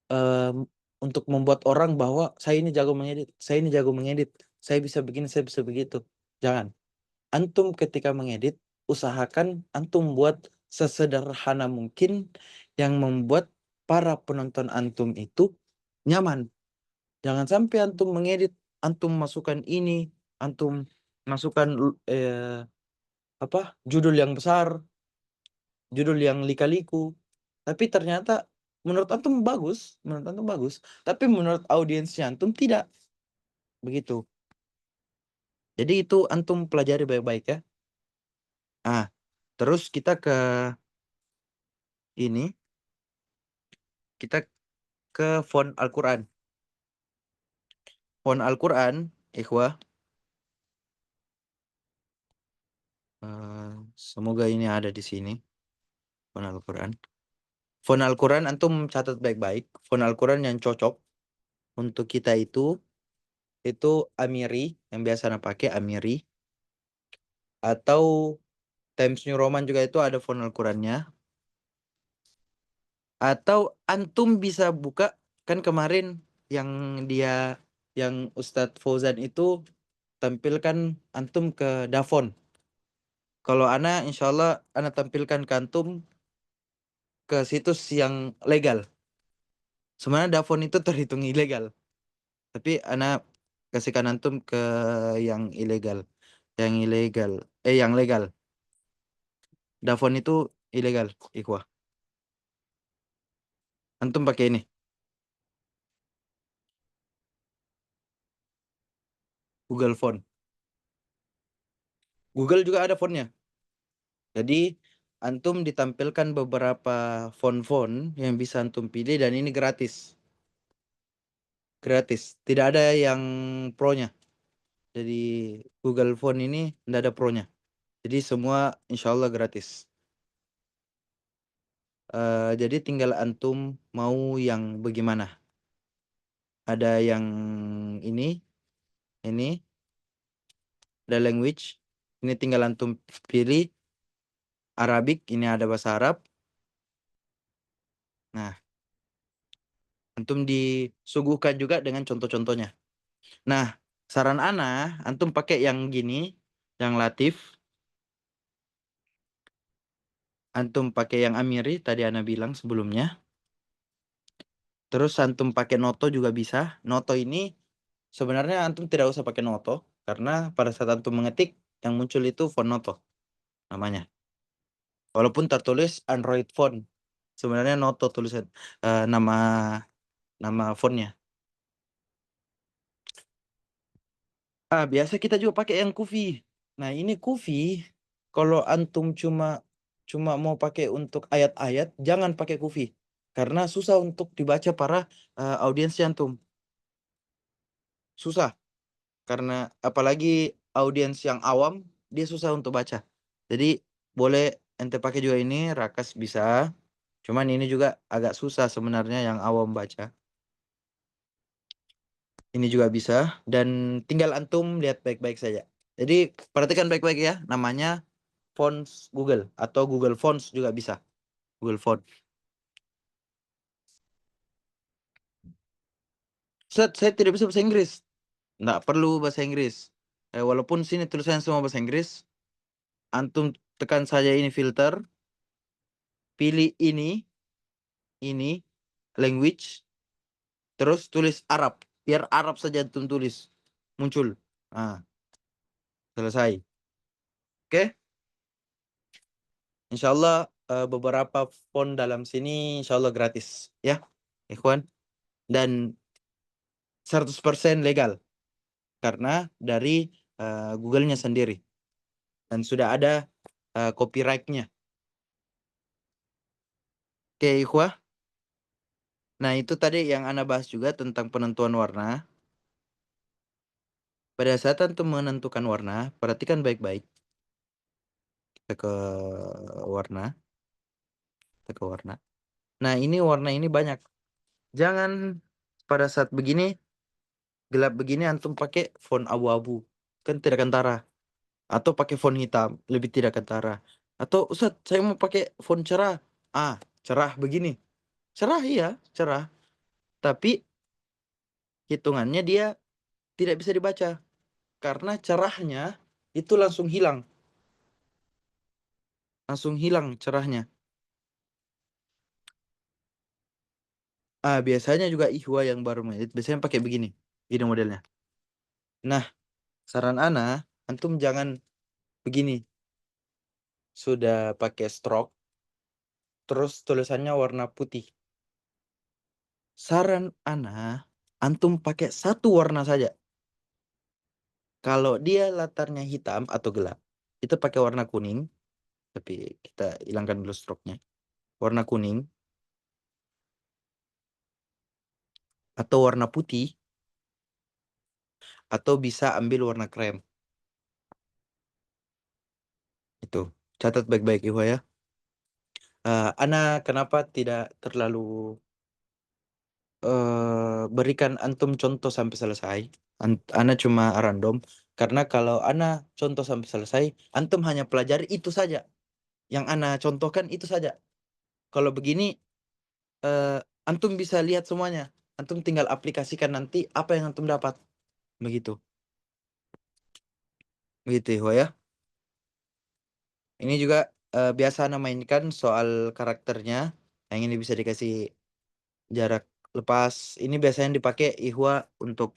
em, untuk membuat orang bahwa saya ini jago mengedit, saya ini jago mengedit, saya bisa begini, saya bisa begitu. Jangan. Antum ketika mengedit, usahakan antum buat sesederhana mungkin yang membuat para penonton antum itu nyaman. Jangan sampai antum mengedit, antum masukkan ini, antum masukkan apa judul yang besar, judul yang lika-liku, tapi ternyata menurut antum bagus, tapi menurut audiensnya antum tidak begitu. Jadi itu antum pelajari baik-baik ya. Ah, terus kita ke ini, kita ke font Al-Quran. Font Al-Quran, ikhwah, semoga ini ada di sini. Font Al-Quran. Font Al-Quran antum catat baik-baik. Font Al-Quran yang cocok untuk kita itu Amiri, yang biasa anak pakai Amiri, atau Times New Roman juga itu ada font Al-Qurannya. Atau antum bisa buka, kan kemarin yang dia yang Ustadz Fauzan itu tampilkan antum ke Dafont. Kalau ana insya Allah ana tampilkan ke antum ke situs yang legal. Sebenarnya Dafont itu terhitung ilegal, tapi ana kasihkan antum ke yang ilegal, yang ilegal, yang legal. Dafont itu ilegal, ikhwah. Antum pakai ini, Google Font. Google juga ada fontnya. Jadi antum ditampilkan beberapa font-font yang bisa antum pilih dan ini gratis. Gratis. Tidak ada yang pro-nya. Jadi Google Font ini tidak ada pro-nya. Jadi semua insya Allah gratis. Jadi tinggal antum mau yang bagaimana. Ada yang ini, ada language. Ini tinggal antum pilih Arabic. Ini ada bahasa Arab. Nah, antum disuguhkan juga dengan contoh-contohnya. Nah, saran ana, antum pakai yang gini, yang Latif. Antum pakai yang Amiri, tadi ana bilang sebelumnya. Terus antum pakai Noto juga bisa. Noto ini sebenarnya antum tidak usah pakai Noto, karena pada saat antum mengetik, yang muncul itu font Noto namanya. Walaupun tertulis Android font, sebenarnya Noto tulisan nama fontnya. Biasa kita juga pakai yang Kufi. Nah, ini Kufi, kalau antum cuma mau pakai untuk ayat-ayat, jangan pakai Kufi. Karena susah untuk dibaca para audiens antum. Susah. Karena apalagi audiens yang awam, dia susah untuk baca. Jadi, boleh ente pakai juga ini, Rakas bisa. Cuman ini juga agak susah sebenarnya yang awam baca. Ini juga bisa. Dan tinggal antum lihat baik-baik saja. Jadi, perhatikan baik-baik ya. Namanya Fonts Google atau Google Fonts juga bisa. Google Font. Saya tidak bisa bahasa Inggris. Nggak perlu bahasa Inggris. Walaupun sini tulisannya semua bahasa Inggris, antum tekan saja ini filter, pilih ini language, terus tulis Arab. Biar Arab saja antum tulis. Muncul. Nah, selesai. Oke? Insya Allah beberapa font dalam sini insya Allah gratis. Ya, Ikhwan. Dan 100% legal. Karena dari Google-nya sendiri. Dan sudah ada copyright-nya. Oke, Ikhwah. Nah, itu tadi yang Anda bahas juga tentang penentuan warna. Pada saat antum menentukan warna, perhatikan baik-baik. Kita ke warna. Kita ke warna. Nah, ini warna ini banyak. Jangan pada saat begini, gelap begini, antum pakai font abu-abu. Kan tidak kentara. Atau pakai font hitam, lebih tidak kentara. Atau, Ustaz, saya mau pakai font cerah. Cerah begini. Cerah, iya, cerah. Tapi hitungannya dia tidak bisa dibaca. Karena cerahnya itu langsung hilang. Langsung hilang cerahnya. Biasanya juga Ihwa yang baru biasanya pakai begini. Ini modelnya. Nah, saran Ana, antum jangan begini. Sudah pakai stroke, terus tulisannya warna putih. Saran Ana, antum pakai satu warna saja. Kalau dia latarnya hitam atau gelap, itu pakai warna kuning. Tapi kita hilangkan dulu stroke-nya. Warna kuning atau warna putih, atau bisa ambil warna krem. Itu. Catat baik-baik Ikhwa ya. Ana kenapa tidak terlalu berikan antum contoh sampai selesai. Ana cuma random. Karena kalau Ana contoh sampai selesai, antum hanya pelajari itu saja. Yang Ana contohkan itu saja. Kalau begini, eh, antum bisa lihat semuanya. Antum tinggal aplikasikan nanti apa yang antum dapat. Begitu. Begitu Ikhwa ya. Ini juga biasa Ana mainkan soal karakternya. Yang ini bisa dikasih jarak lepas. Ini biasanya dipakai Ihwa untuk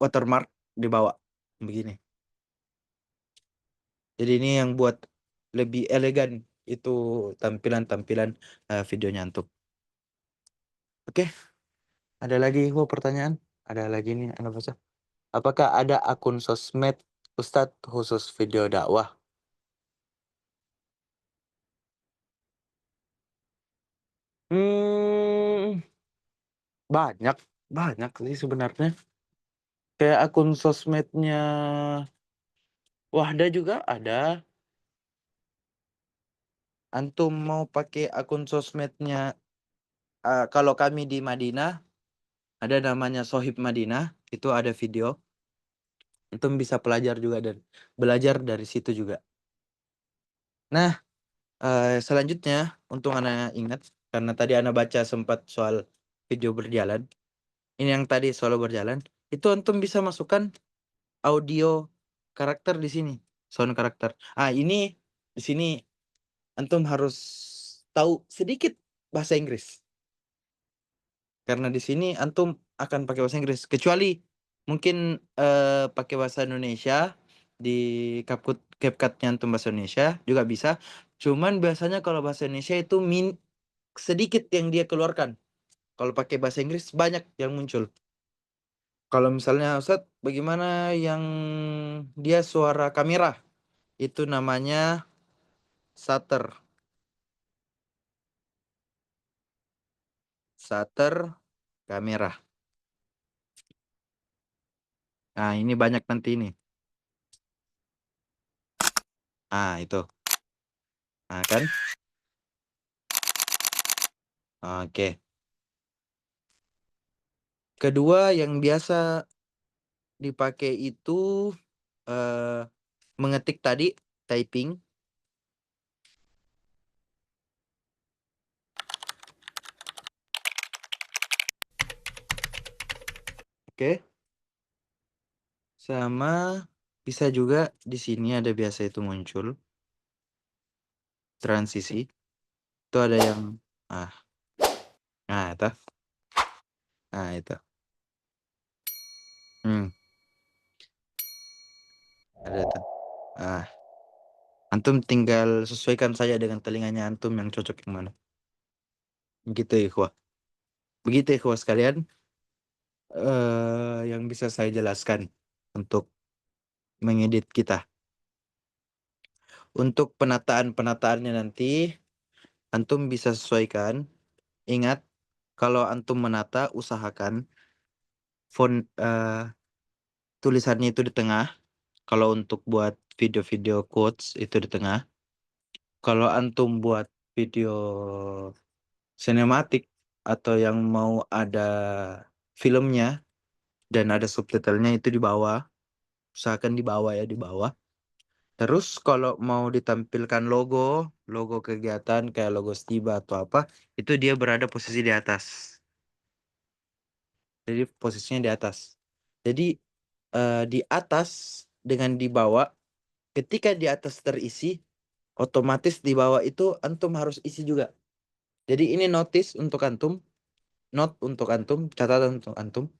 watermark di bawah begini. Jadi ini yang buat lebih elegan itu tampilan-tampilan videonya antum. Oke, ada lagi Ihwa pertanyaan? Ada lagi nih Anda baca. Apakah ada akun sosmed Ustadz khusus video dakwah? Hmm, banyak, banyak sih sebenarnya. Kayak akun sosmednya Wahda juga ada. Antum mau pakai akun sosmednya kalau kami di Madinah ada namanya Sohib Madinah, itu ada video. Antum bisa belajar juga dan belajar dari situ juga. Nah, selanjutnya untuk anak ingat karena tadi anak baca sempat soal video berjalan. Ini yang tadi soal berjalan, itu antum bisa masukkan audio karakter di sini, sound karakter. Ini di sini antum harus tahu sedikit bahasa Inggris. Karena di sini antum akan pakai bahasa Inggris kecuali Mungkin pakai bahasa Indonesia di CapCut-nya antum bahasa Indonesia juga bisa. Cuman biasanya kalau bahasa Indonesia itu sedikit yang dia keluarkan. Kalau pakai bahasa Inggris banyak yang muncul. Kalau misalnya Ustadz, bagaimana yang dia suara kamera? Itu namanya shutter. Shutter kamera. Nah, ini banyak nanti ini. Ah, itu. Nah, kan? Oke. Kedua yang biasa dipakai itu mengetik tadi, typing. Oke. Sama bisa juga di sini ada biasa itu muncul transisi. Itu ada yang ah, nah itu. Nah, itu. Hmm, ada itu. Ah, antum tinggal sesuaikan saja dengan telinganya antum yang cocok yang mana. Begitu ikhwah. Begitu ikhwah sekalian yang bisa saya jelaskan untuk mengedit kita. Untuk penataan-penataannya nanti antum bisa sesuaikan. Ingat, kalau antum menata usahakan font tulisannya itu di tengah. Kalau untuk buat video-video quotes itu di tengah. Kalau antum buat video sinematik atau yang mau ada filmnya dan ada subtitlenya itu di bawah. Usahakan di bawah ya, di bawah. Terus kalau mau ditampilkan logo kegiatan kayak logo Stiba atau apa, itu dia berada posisi di atas. Jadi posisinya di atas. Jadi di atas dengan di bawah, ketika di atas terisi, otomatis di bawah itu antum harus isi juga. Jadi ini notice untuk antum, note untuk antum, catatan untuk antum.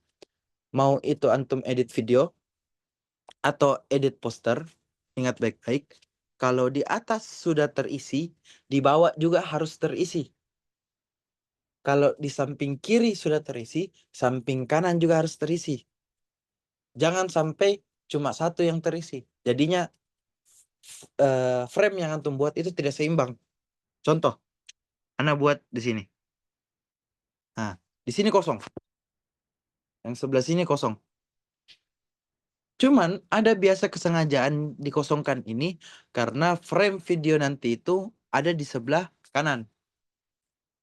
Mau itu antum edit video atau edit poster, ingat baik-baik. Kalau di atas sudah terisi, di bawah juga harus terisi. Kalau di samping kiri sudah terisi, samping kanan juga harus terisi. Jangan sampai cuma satu yang terisi. Jadinya frame yang antum buat itu tidak seimbang. Contoh, Anda buat di sini. Nah, di sini kosong. Yang sebelah sini kosong. Cuman ada biasa kesengajaan dikosongkan ini karena frame video nanti itu ada di sebelah kanan.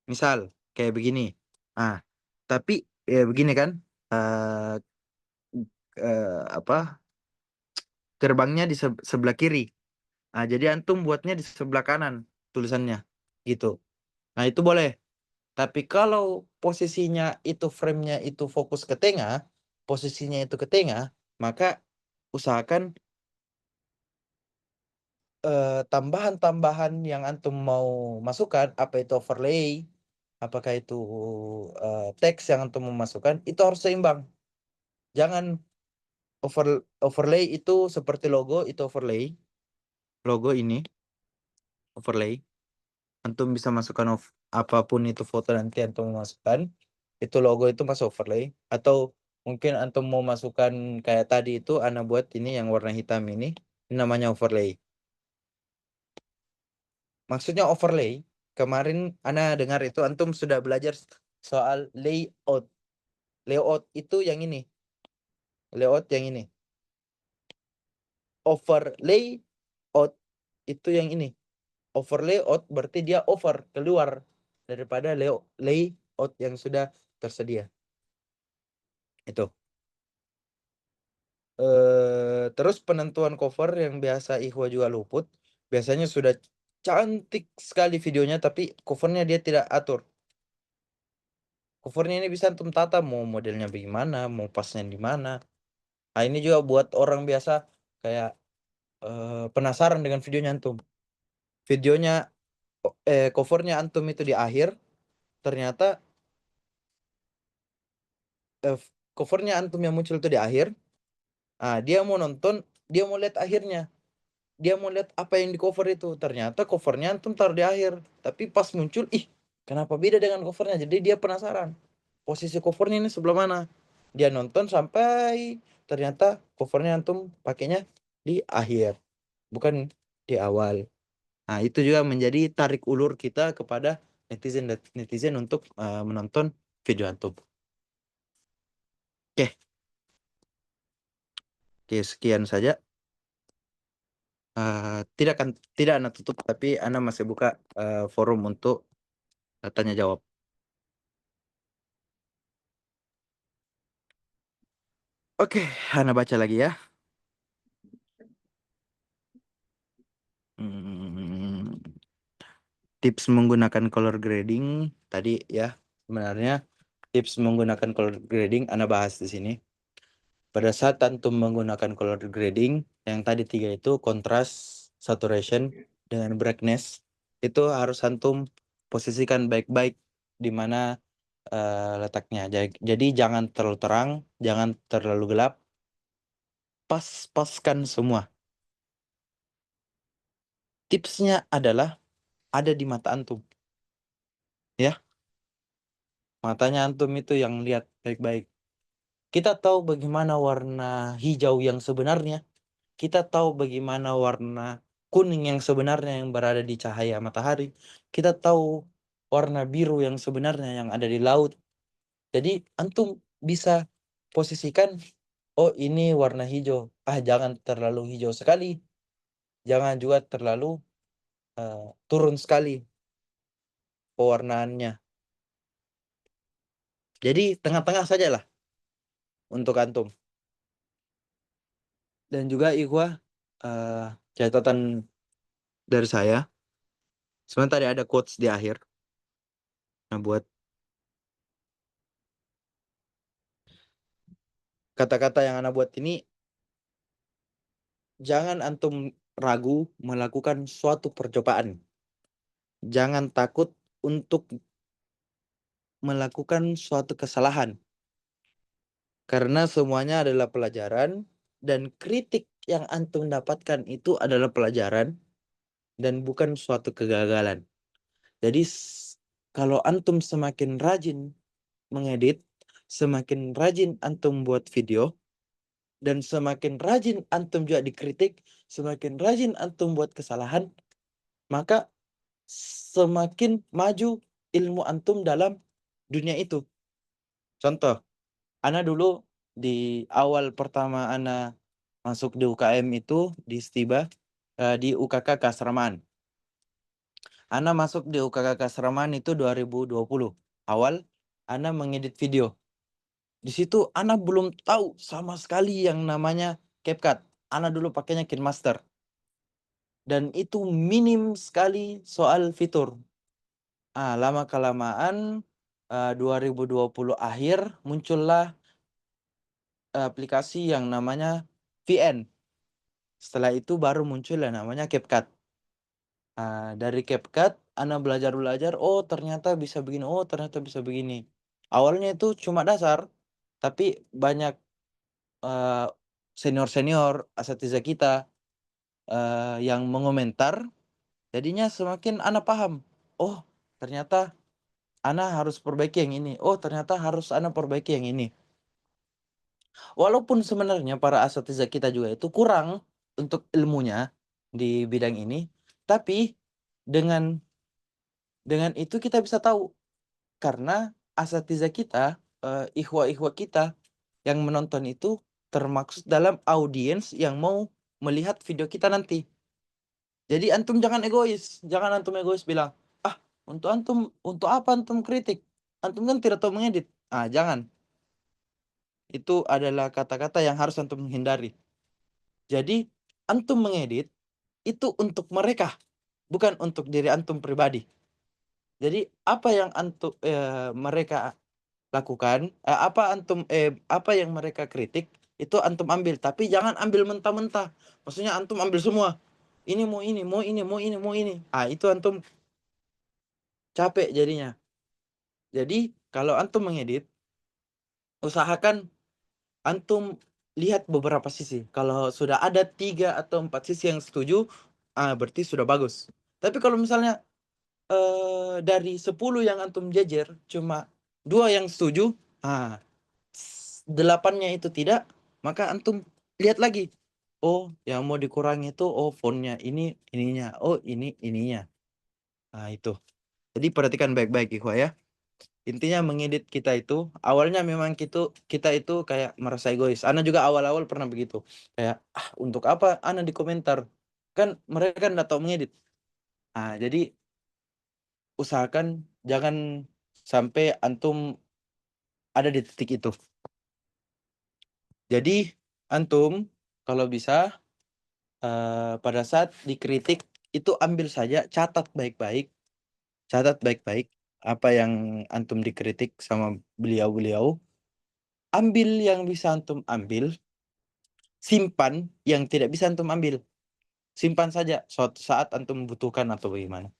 Misal kayak begini. Ah, tapi ya begini kan, eh apa, terbangnya di sebelah kiri. Nah, jadi antum buatnya di sebelah kanan tulisannya gitu. Nah, itu boleh. Tapi kalau posisinya itu frame-nya itu fokus ke tengah, posisinya itu ke tengah, maka usahakan tambahan-tambahan yang antum mau masukkan, apa itu overlay, apakah itu teks yang antum mau masukkan, itu harus seimbang. Jangan overlay itu seperti logo, itu overlay. Logo ini overlay. Antum bisa masukkan apapun itu foto nanti antum mau masukkan. Itu logo itu masuk overlay. Atau mungkin antum mau masukkan kayak tadi itu Ana buat ini yang warna hitam ini namanya overlay. Maksudnya overlay, kemarin Ana dengar itu antum sudah belajar soal layout. Layout itu yang ini. Layout yang ini. Overlay out itu yang ini. Overlay out berarti dia over, keluar daripada layout yang sudah tersedia. Itu. Terus penentuan cover yang biasa Ikhwa juga luput. Biasanya sudah cantik sekali videonya tapi covernya dia tidak atur. Covernya ini bisa antum tata mau modelnya bagaimana, mau pasnya di mana. Nah, ini juga buat orang biasa kayak penasaran dengan videonya antum. Videonya covernya antum itu di akhir, ternyata covernya antum yang muncul itu di akhir. Dia mau nonton, dia mau lihat akhirnya. Dia mau lihat apa yang di cover itu. Ternyata covernya antum taruh di akhir. Tapi pas muncul, ih, kenapa beda dengan covernya? Jadi dia penasaran. Posisi covernya ini sebelah mana? Dia nonton sampai ternyata covernya antum pakainya di akhir, bukan di awal. Itu juga menjadi tarik ulur kita kepada netizen untuk menonton video antum. Oke, sekian saja. Tidak Ana tutup, tapi Ana masih buka forum untuk tanya jawab. Oke, Ana baca lagi ya. Tips menggunakan color grading tadi ya. Sebenarnya tips menggunakan color grading Ana bahas di sini. Pada saat antum menggunakan color grading, yang tadi 3 itu contrast, saturation, dengan brightness, itu harus antum posisikan baik-baik di mana letaknya. Jadi jangan terlalu terang, jangan terlalu gelap. Pas-paskan semua. Tipsnya adalah ada di mata antum. Ya, matanya antum itu yang lihat baik-baik. Kita tahu bagaimana warna hijau yang sebenarnya. Kita tahu bagaimana warna kuning yang sebenarnya yang berada di cahaya matahari. Kita tahu warna biru yang sebenarnya yang ada di laut. Jadi antum bisa posisikan, oh ini warna hijau. Jangan terlalu hijau sekali. Jangan juga terlalu turun sekali pewarnaannya. Jadi tengah-tengah saja lah untuk antum. Dan juga ikhwah, catatan dari saya. Sebenarnya tadi ada quotes di akhir. Nah, buat kata-kata yang Ana buat ini, jangan antum ragu melakukan suatu percobaan. Jangan takut untuk melakukan suatu kesalahan. Karena semuanya adalah pelajaran dan kritik yang antum dapatkan itu adalah pelajaran dan bukan suatu kegagalan. Jadi kalau antum semakin rajin mengedit, semakin rajin antum buat video, dan semakin rajin antum juga dikritik, semakin rajin antum buat kesalahan, maka semakin maju ilmu antum dalam dunia itu. Contoh, Ana dulu di awal pertama Ana masuk di UKM itu di Stiba, di UKK Kasraman. Ana masuk di UKK Kasraman itu 2020. Awal Ana mengedit video. Di situ Ana belum tahu sama sekali yang namanya CapCut. Ana dulu pakainya KineMaster. Dan itu minim sekali soal fitur. Lama kelamaan 2020 akhir muncullah aplikasi yang namanya VN. Setelah itu baru muncul yang namanya CapCut. Dari CapCut Ana belajar, oh ternyata bisa begini, oh ternyata bisa begini. Awalnya itu cuma dasar, tapi banyak senior-senior asatiza kita yang mengomentar, jadinya semakin Ana paham. Oh, ternyata Ana harus perbaiki yang ini. Oh, ternyata harus Ana perbaiki yang ini. Walaupun sebenarnya para asatiza kita juga itu kurang untuk ilmunya di bidang ini, tapi dengan itu kita bisa tahu karena asatiza kita, ikhwa-ikhwa kita yang menonton itu termaksud dalam audiens yang mau melihat video kita nanti. Jadi antum jangan egois, jangan antum egois bilang, untuk apa antum kritik? Antum kan tidak tahu mengedit. Jangan. Itu adalah kata-kata yang harus antum hindari. Jadi antum mengedit itu untuk mereka, bukan untuk diri antum pribadi. Jadi apa yang mereka lakukan, apa yang mereka kritik itu antum ambil, tapi jangan ambil mentah-mentah. Maksudnya antum ambil semua. Ini mau ini, mau ini, mau ini, mau ini. Itu antum capek jadinya. Jadi kalau antum mengedit, usahakan antum lihat beberapa sisi. Kalau sudah ada 3 atau 4 sisi yang setuju, berarti sudah bagus. Tapi kalau misalnya, dari 10 yang antum jejer, cuma 2 yang setuju, 8-nya itu tidak, maka antum lihat lagi. Oh, yang mau dikurangi itu, oh fontnya ini, ininya, oh ini, ininya. Nah itu. Jadi perhatikan baik-baik ikhwah ya. Intinya mengedit kita itu, awalnya memang kita itu kayak merasa egois. Ana juga awal-awal pernah begitu. Kayak, untuk apa Ana di komentar? Kan mereka nggak tahu mengedit. Jadi usahakan jangan sampai antum ada di titik itu. Jadi antum kalau bisa, pada saat dikritik itu ambil saja, catat baik-baik apa yang antum dikritik sama beliau-beliau, ambil yang bisa antum ambil, simpan yang tidak bisa antum ambil. Simpan saja suatu saat antum membutuhkan atau bagaimana.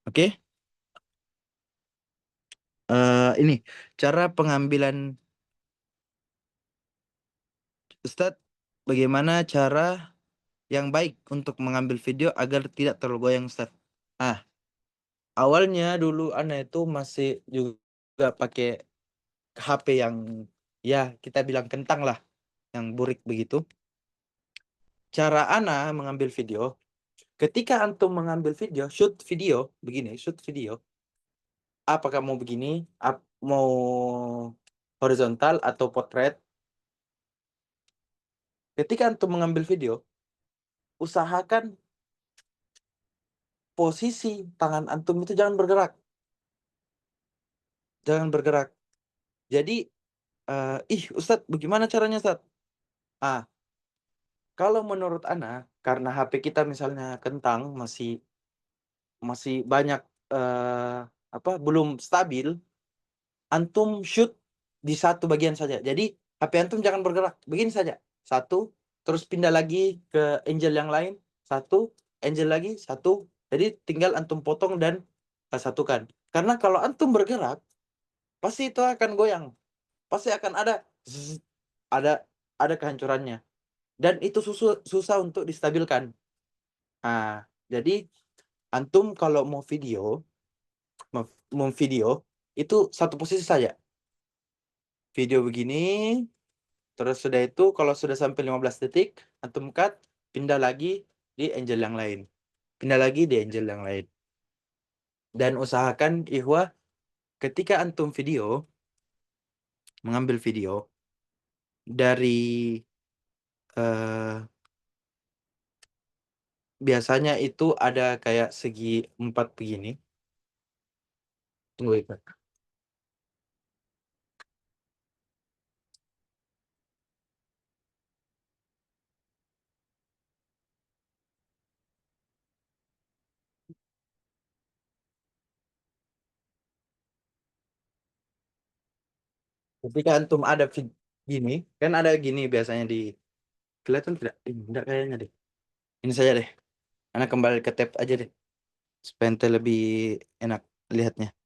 Oke? Ini cara pengambilan Ustadz, bagaimana cara yang baik untuk mengambil video agar tidak terlalu goyang, Ustadz? Awalnya dulu Ana itu masih juga pakai HP yang ya kita bilang kentang lah, yang burik begitu. Cara Ana mengambil video, ketika antum mengambil video, shoot video begini, apakah mau begini, mau horizontal atau potret. Ketika antum mengambil video, usahakan posisi tangan antum itu jangan bergerak, jangan bergerak. Jadi, Ustadz, bagaimana caranya, Ustadz? Kalau menurut Ana, karena HP kita misalnya kentang, masih masih banyak, belum stabil, antum shoot di satu bagian saja. Jadi HP antum jangan bergerak, begini saja. Satu, terus pindah lagi ke angle yang lain, satu, angle lagi, satu. Jadi tinggal antum potong dan satukan. Karena kalau antum bergerak, pasti itu akan goyang. Pasti akan ada zzz, ada kehancurannya. Dan itu susah untuk distabilkan. Jadi antum kalau mau video itu satu posisi saja. Video begini, terus sudah itu kalau sudah sampai 15 detik, antum cut, pindah lagi di angle yang lain. Pindah lagi di angle yang lain. Dan usahakan ikhwah, ketika antum mengambil video dari, biasanya itu ada kayak segi 4 begini. Tunggu ikhwah. Ketika antum ada gini, kan ada gini biasanya di kelihatan tidak? Enggak kayaknya deh. Ini saja deh. Anak kembali ke tab aja deh. Supaya ente lebih enak lihatnya.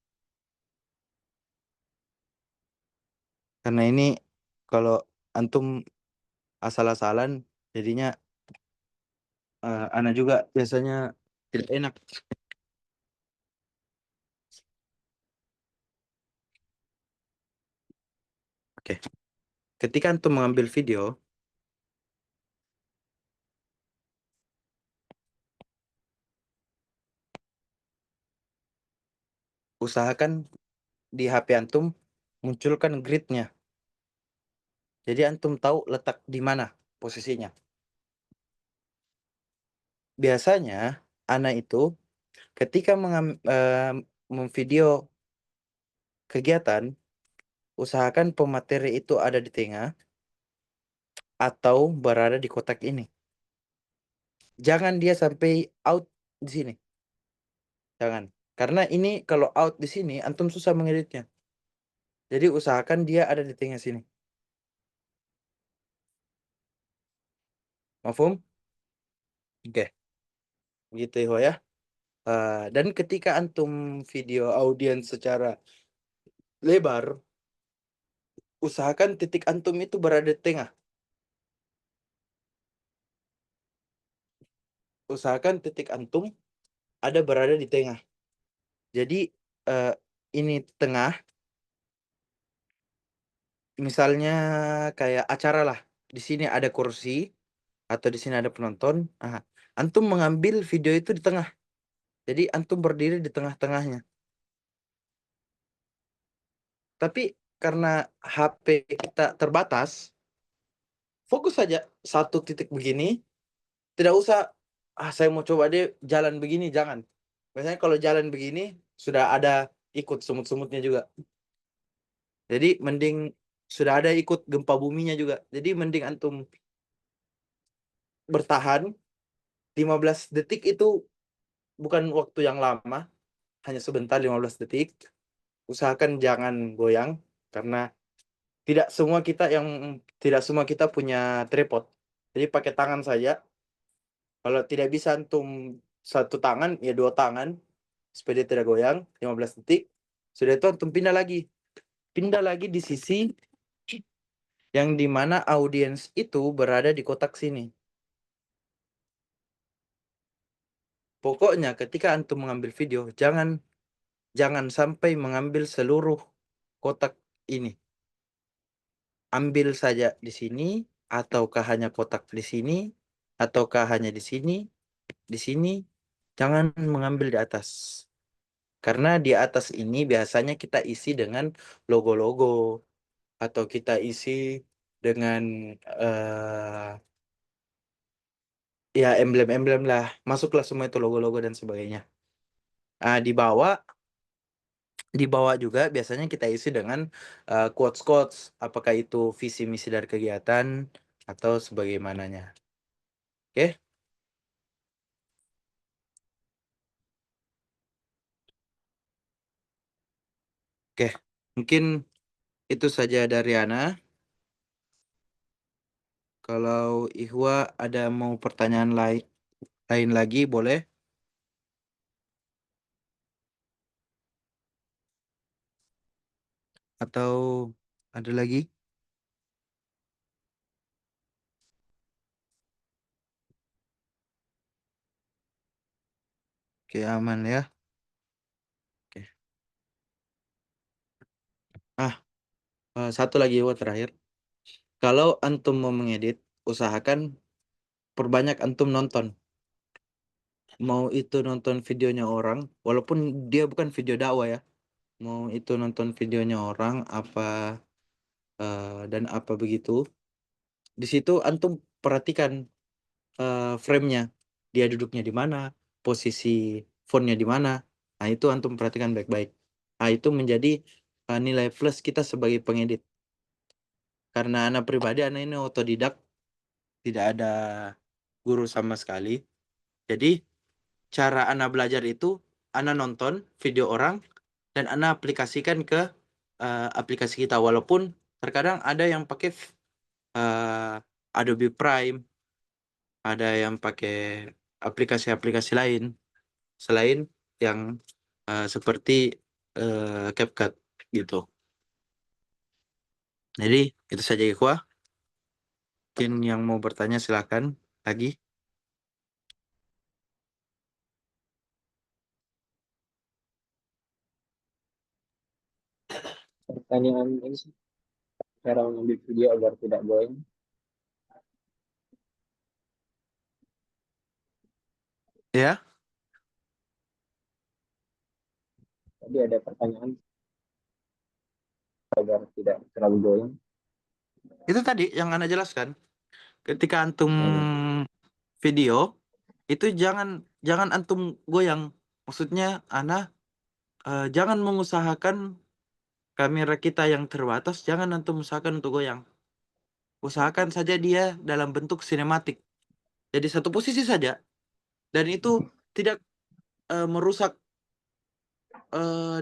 Karena ini kalau antum asal-asalan, jadinya Ana juga biasanya tidak enak. Oke. Ketika antum mengambil video, usahakan di HP antum munculkan gridnya. Jadi antum tahu letak di mana posisinya. Biasanya Ana itu ketika memvideo kegiatan, usahakan pemateri itu ada di tengah atau berada di kotak ini. Jangan dia sampai out di sini. Jangan. Karena ini kalau out di sini, antum susah mengeditnya. Jadi usahakan dia ada di tengah sini. Mafhum? Oke. Gitu ya. Dan ketika antum video audiens secara lebar, usahakan titik antum itu berada di tengah. Usahakan titik antum ada berada di tengah. Jadi ini tengah, misalnya kayak acara lah. Di sini ada kursi atau di sini ada penonton. Ah, antum mengambil video itu di tengah. Jadi antum berdiri di tengah-tengahnya. Tapi karena HP kita terbatas, fokus saja satu titik begini. Tidak usah, saya mau coba deh jalan begini, jangan. Biasanya kalau jalan begini, sudah ada ikut semut-semutnya juga. Jadi mending sudah ada ikut gempa buminya juga. Jadi mending antum bertahan 15 detik itu bukan waktu yang lama, hanya sebentar 15 detik. Usahakan jangan goyang karena tidak semua kita yang tidak semua kita punya tripod. Jadi pakai tangan saja. Kalau tidak bisa antum satu tangan, ya dua tangan supaya dia tidak goyang 15 detik. Sudah itu antum pindah lagi. Pindah lagi di sisi yang dimana audiens itu berada di kotak sini. Pokoknya ketika antum mengambil video, jangan sampai mengambil seluruh kotak ini. Ambil saja di sini, ataukah hanya kotak di sini, ataukah hanya di sini, di sini. Jangan mengambil di atas. Karena di atas ini biasanya kita isi dengan logo-logo, atau kita isi dengan ya emblem-emblem lah. Masuklah semua itu logo-logo dan sebagainya. Di bawah juga biasanya kita isi dengan quotes-quotes, apakah itu visi misi dari kegiatan atau sebagaimananya. Oke? Oke. Mungkin itu saja dari Ana. Kalau Ihwa ada mau pertanyaan lain lain lagi boleh, atau ada lagi? Oke, aman ya. Oke. Ah, satu lagi Ihwa terakhir. Kalau antum mau mengedit, usahakan perbanyak antum nonton. Mau itu nonton videonya orang, walaupun dia bukan video dakwah ya. Mau itu nonton videonya orang apa dan apa begitu. Di situ antum perhatikan frame-nya. Dia duduknya di mana, posisi fontnya di mana. Nah, itu antum perhatikan baik-baik. Nah, itu menjadi nilai plus kita sebagai pengedit. Karena anak pribadi, anak ini otodidak, tidak ada guru sama sekali. Jadi cara Ana belajar itu, Ana nonton video orang dan Ana aplikasikan ke aplikasi kita. Walaupun terkadang ada yang pakai Adobe Prime, ada yang pakai aplikasi-aplikasi lain selain yang seperti CapCut gitu. Jadi itu saja Ikhwah. Mungkin yang mau bertanya silakan lagi. Pertanyaan ini sih, cara mengambil video agar tidak goyang. Ya, Tadi ada pertanyaan agar tidak terlalu goyang. itu tadi yang Anda jelaskan. Ketika antum Hmm. video itu jangan jangan antum goyang. Maksudnya Ana jangan mengusahakan kamera kita yang terbatas, jangan antum usahakan untuk goyang. Usahakan saja dia dalam bentuk sinematik. Jadi satu posisi saja dan itu tidak merusak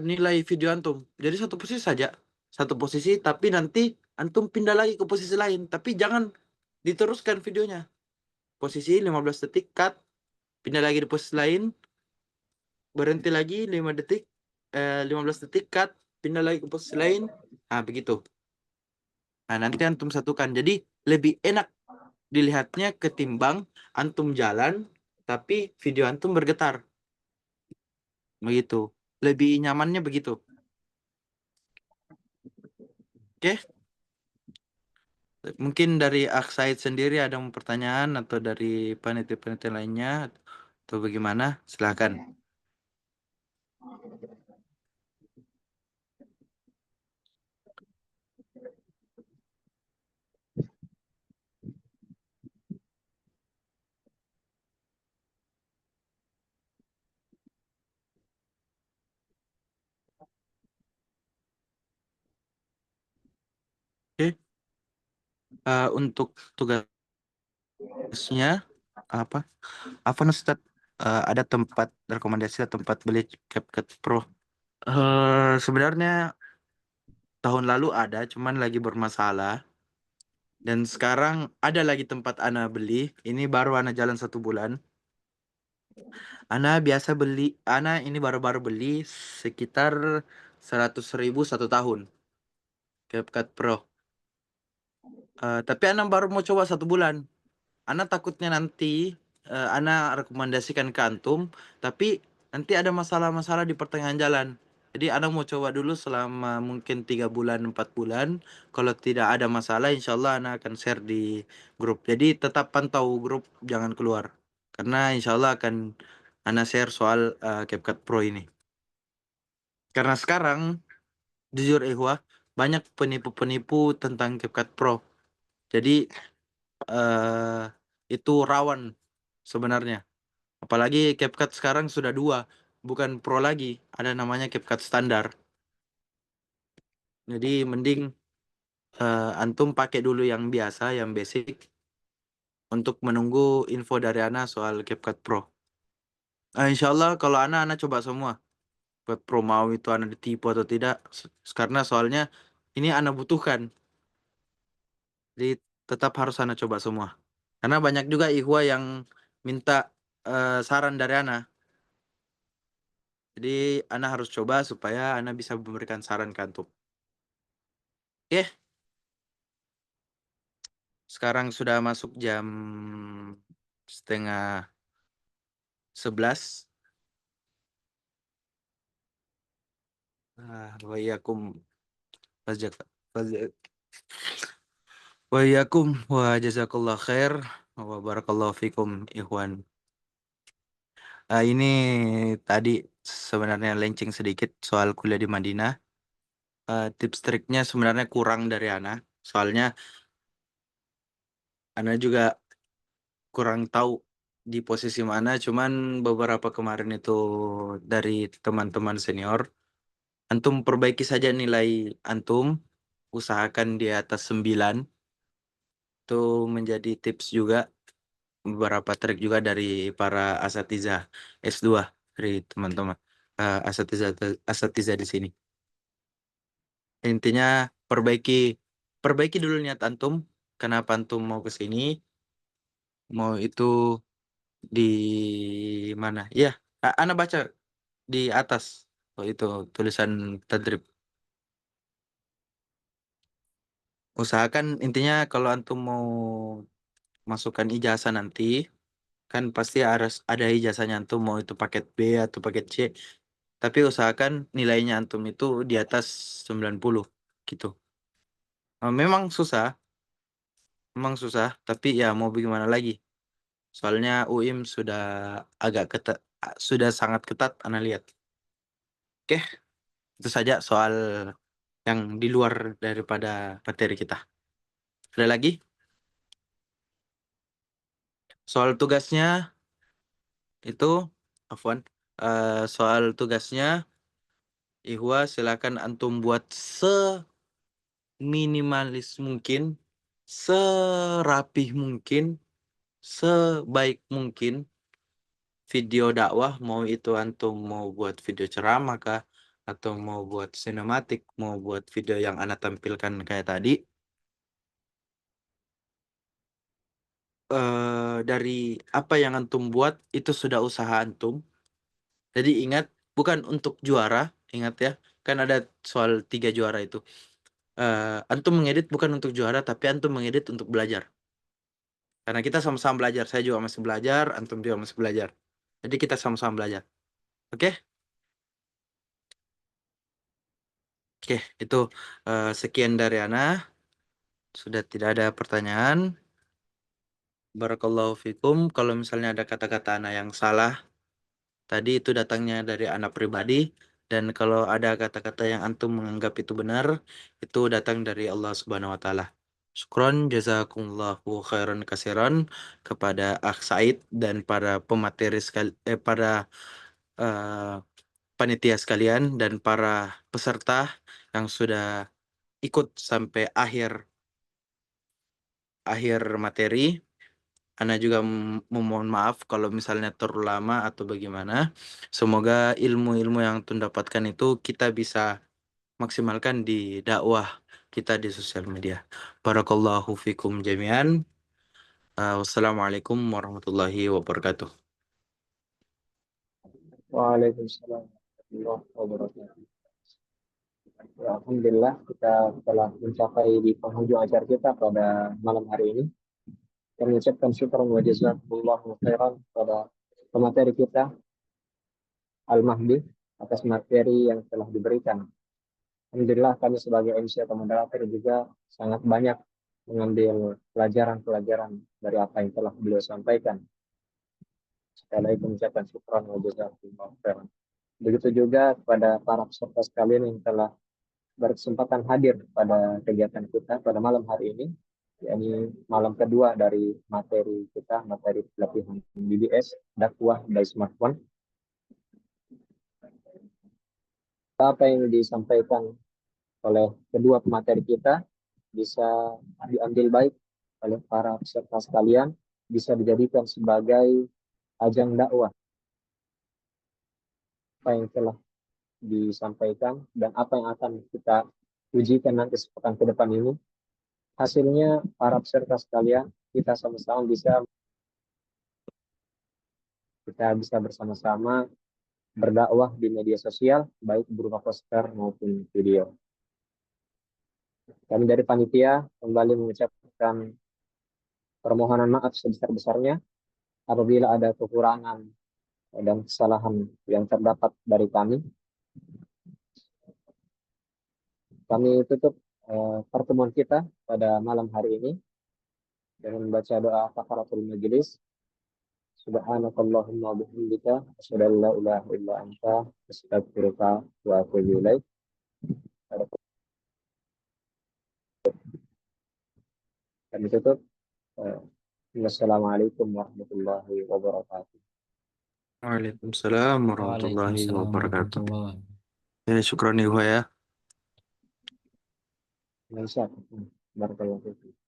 nilai video antum. Jadi satu posisi saja. Satu posisi tapi nanti antum pindah lagi ke posisi lain, tapi jangan diteruskan videonya. Posisi 15 detik cut, pindah lagi di posisi lain, berhenti lagi 5 detik 15 detik cut, pindah lagi ke posisi lain. Nah, begitu. Nah, nanti antum satukan. Jadi lebih enak dilihatnya ketimbang antum jalan tapi video antum bergetar. Begitu. Lebih nyamannya begitu. Oke? Mungkin dari Aksaid sendiri ada pertanyaan atau dari panitia-panitia lainnya atau bagaimana? Silakan. Oke. Untuk tugasnya apa? Apa Ustaz? Ada tempat rekomendasi atau tempat beli CapCut Pro? Sebenarnya tahun lalu ada, cuman lagi bermasalah. Dan sekarang ada lagi tempat Ana beli. Ini baru Ana jalan 1 bulan. Ana biasa beli, Ana ini baru-baru beli sekitar 100.000 1 tahun. CapCut Pro. Tapi Ana baru mau coba 1 bulan. Ana takutnya nanti Ana rekomendasikan ke antum, tapi nanti ada masalah-masalah di pertengahan jalan. Jadi Ana mau coba dulu selama mungkin 3 bulan, 4 bulan. Kalau tidak ada masalah, insya Allah Ana akan share di grup. Jadi tetap pantau grup, jangan keluar. Karena insya Allah akan Ana share soal CapCut Pro ini. Karena sekarang, jujur Ikhwah, banyak penipu-penipu tentang CapCut Pro. Jadi eh itu rawan sebenarnya. Apalagi CapCut sekarang sudah dua, bukan Pro lagi, ada namanya CapCut standar. Jadi mending antum pakai dulu yang biasa, yang basic, untuk menunggu info dari Ana soal CapCut Pro. Insya Allah kalau Ana coba semua. CapCut Pro mau itu Ana ditipu atau tidak, karena soalnya ini Ana butuhkan. Jadi tetap harus Ana coba semua. Karena banyak juga Ikhwa yang minta saran dari Ana. Jadi Ana harus coba supaya Ana bisa memberikan saran ke antum. Oke, sekarang sudah masuk jam setengah 11. Wa iyyakum fazak- faz- wa iyyakum wa jazakallah khair wa barakallahu fikum ikhwan. Ini tadi sebenarnya lenceng sedikit soal kuliah di Madinah. Tips triknya sebenarnya kurang dari Ana. Soalnya Ana juga kurang tahu di posisi mana. Cuman beberapa kemarin itu dari teman-teman senior. Antum perbaiki saja nilai antum. Usahakan di atas 9. Itu menjadi tips juga. Beberapa trik juga dari para asatizah S2 dari teman-teman. Asatizah asatizah di sini. Intinya perbaiki perbaiki dulu niat antum. Kenapa antum mau ke sini? Mau itu di mana? Iya, Ana baca di atas. Oh, itu tulisan tadrib. Usahakan intinya kalau antum mau masukkan ijazah nanti, kan pasti harus ada ijazahnya antum mau itu paket B atau paket C. Tapi usahakan nilainya antum itu di atas 90 gitu. Memang susah, tapi ya mau bagaimana lagi. Soalnya UIM sudah agak ketat, sudah sangat ketat Ana lihat. Oke, itu saja soal yang di luar daripada materi kita. Ada lagi? Soal tugasnya itu, Afwan, soal tugasnya, Ihwa silakan antum buat seminimalis mungkin, serapih mungkin, sebaik mungkin video dakwah, mau itu antum mau buat video ceramah kah, atau mau buat sinematik, mau buat video yang Anda tampilkan kayak tadi, dari apa yang antum buat itu sudah usaha antum. Jadi ingat, bukan untuk juara, ingat ya, kan ada soal 3 juara itu. antum mengedit bukan untuk juara, tapi antum mengedit untuk belajar. Karena kita sama-sama belajar. Saya juga masih belajar, antum juga masih belajar. Jadi kita sama-sama belajar. Oke? Oke, itu sekian dari Ana. Sudah tidak ada pertanyaan. Barakallahu fikum. Kalau misalnya ada kata-kata Ana yang salah, tadi itu datangnya dari Ana pribadi. Dan kalau ada kata-kata yang antum menganggap itu benar, itu datang dari Allah Subhanahu wa Ta'ala. Syukron, jazakumullahu khairan kasiran kepada Akh Said dan para pemateri sekali, para eh, panitia sekalian dan para peserta yang sudah ikut sampai akhir akhir materi. Ana juga memohon maaf kalau misalnya terlalu lama atau bagaimana. Semoga ilmu-ilmu yang Tun dapatkan itu kita bisa maksimalkan di dakwah kita di sosial media. Barakallahu fikum jami'an. Wassalamualaikum warahmatullahi wabarakatuh. Waalaikumsalam warahmatullahi wabarakatuh. Ya, Alhamdulillah kita telah mencapai di penghujung acara kita pada malam hari ini. Kami ucapkan syukur wa jazakumullahu khairan kepada pemateri kita Al-Mahdi atas materi yang telah diberikan. Alhamdulillah kami sebagai MC atau moderator juga sangat banyak mengambil pelajaran-pelajaran dari apa yang telah beliau sampaikan. Sekali lagi kami ucapkan syukur wa jazakumullahu khairan. Begitu juga kepada para peserta sekalian yang telah berkesempatan hadir pada kegiatan kita pada malam hari ini, yakni malam kedua dari materi kita, materi pelatihan BBS, dakwah by smartphone. Apa yang disampaikan oleh kedua pemateri kita bisa diambil baik oleh para peserta sekalian, bisa dijadikan sebagai ajang dakwah apa yang telah disampaikan dan apa yang akan kita ujikan nanti sepekan ke depan ini. Hasilnya para peserta sekalian kita sama-sama bisa bersama-sama berdakwah di media sosial baik berupa poster maupun video. Kami dari panitia kembali mengucapkan permohonan maaf sebesar-besarnya apabila ada kekurangan dan kesalahan yang terdapat dari kami. Kami tutup pertemuan kita pada malam hari ini dengan membaca doa kafaratul majelis. Subhanakallahumma bihamdika asyhadu an la ilaha illa anta astaghfiruka wa atubu ilaik. Kami tutup. Wassalamualaikum warahmatullahi wabarakatuh. Waalaikumsalam warahmatullahi Waalaikumsalam wabarakatuh. warahmatullahi. Ya, syukron ya. Barakallahu fiikum.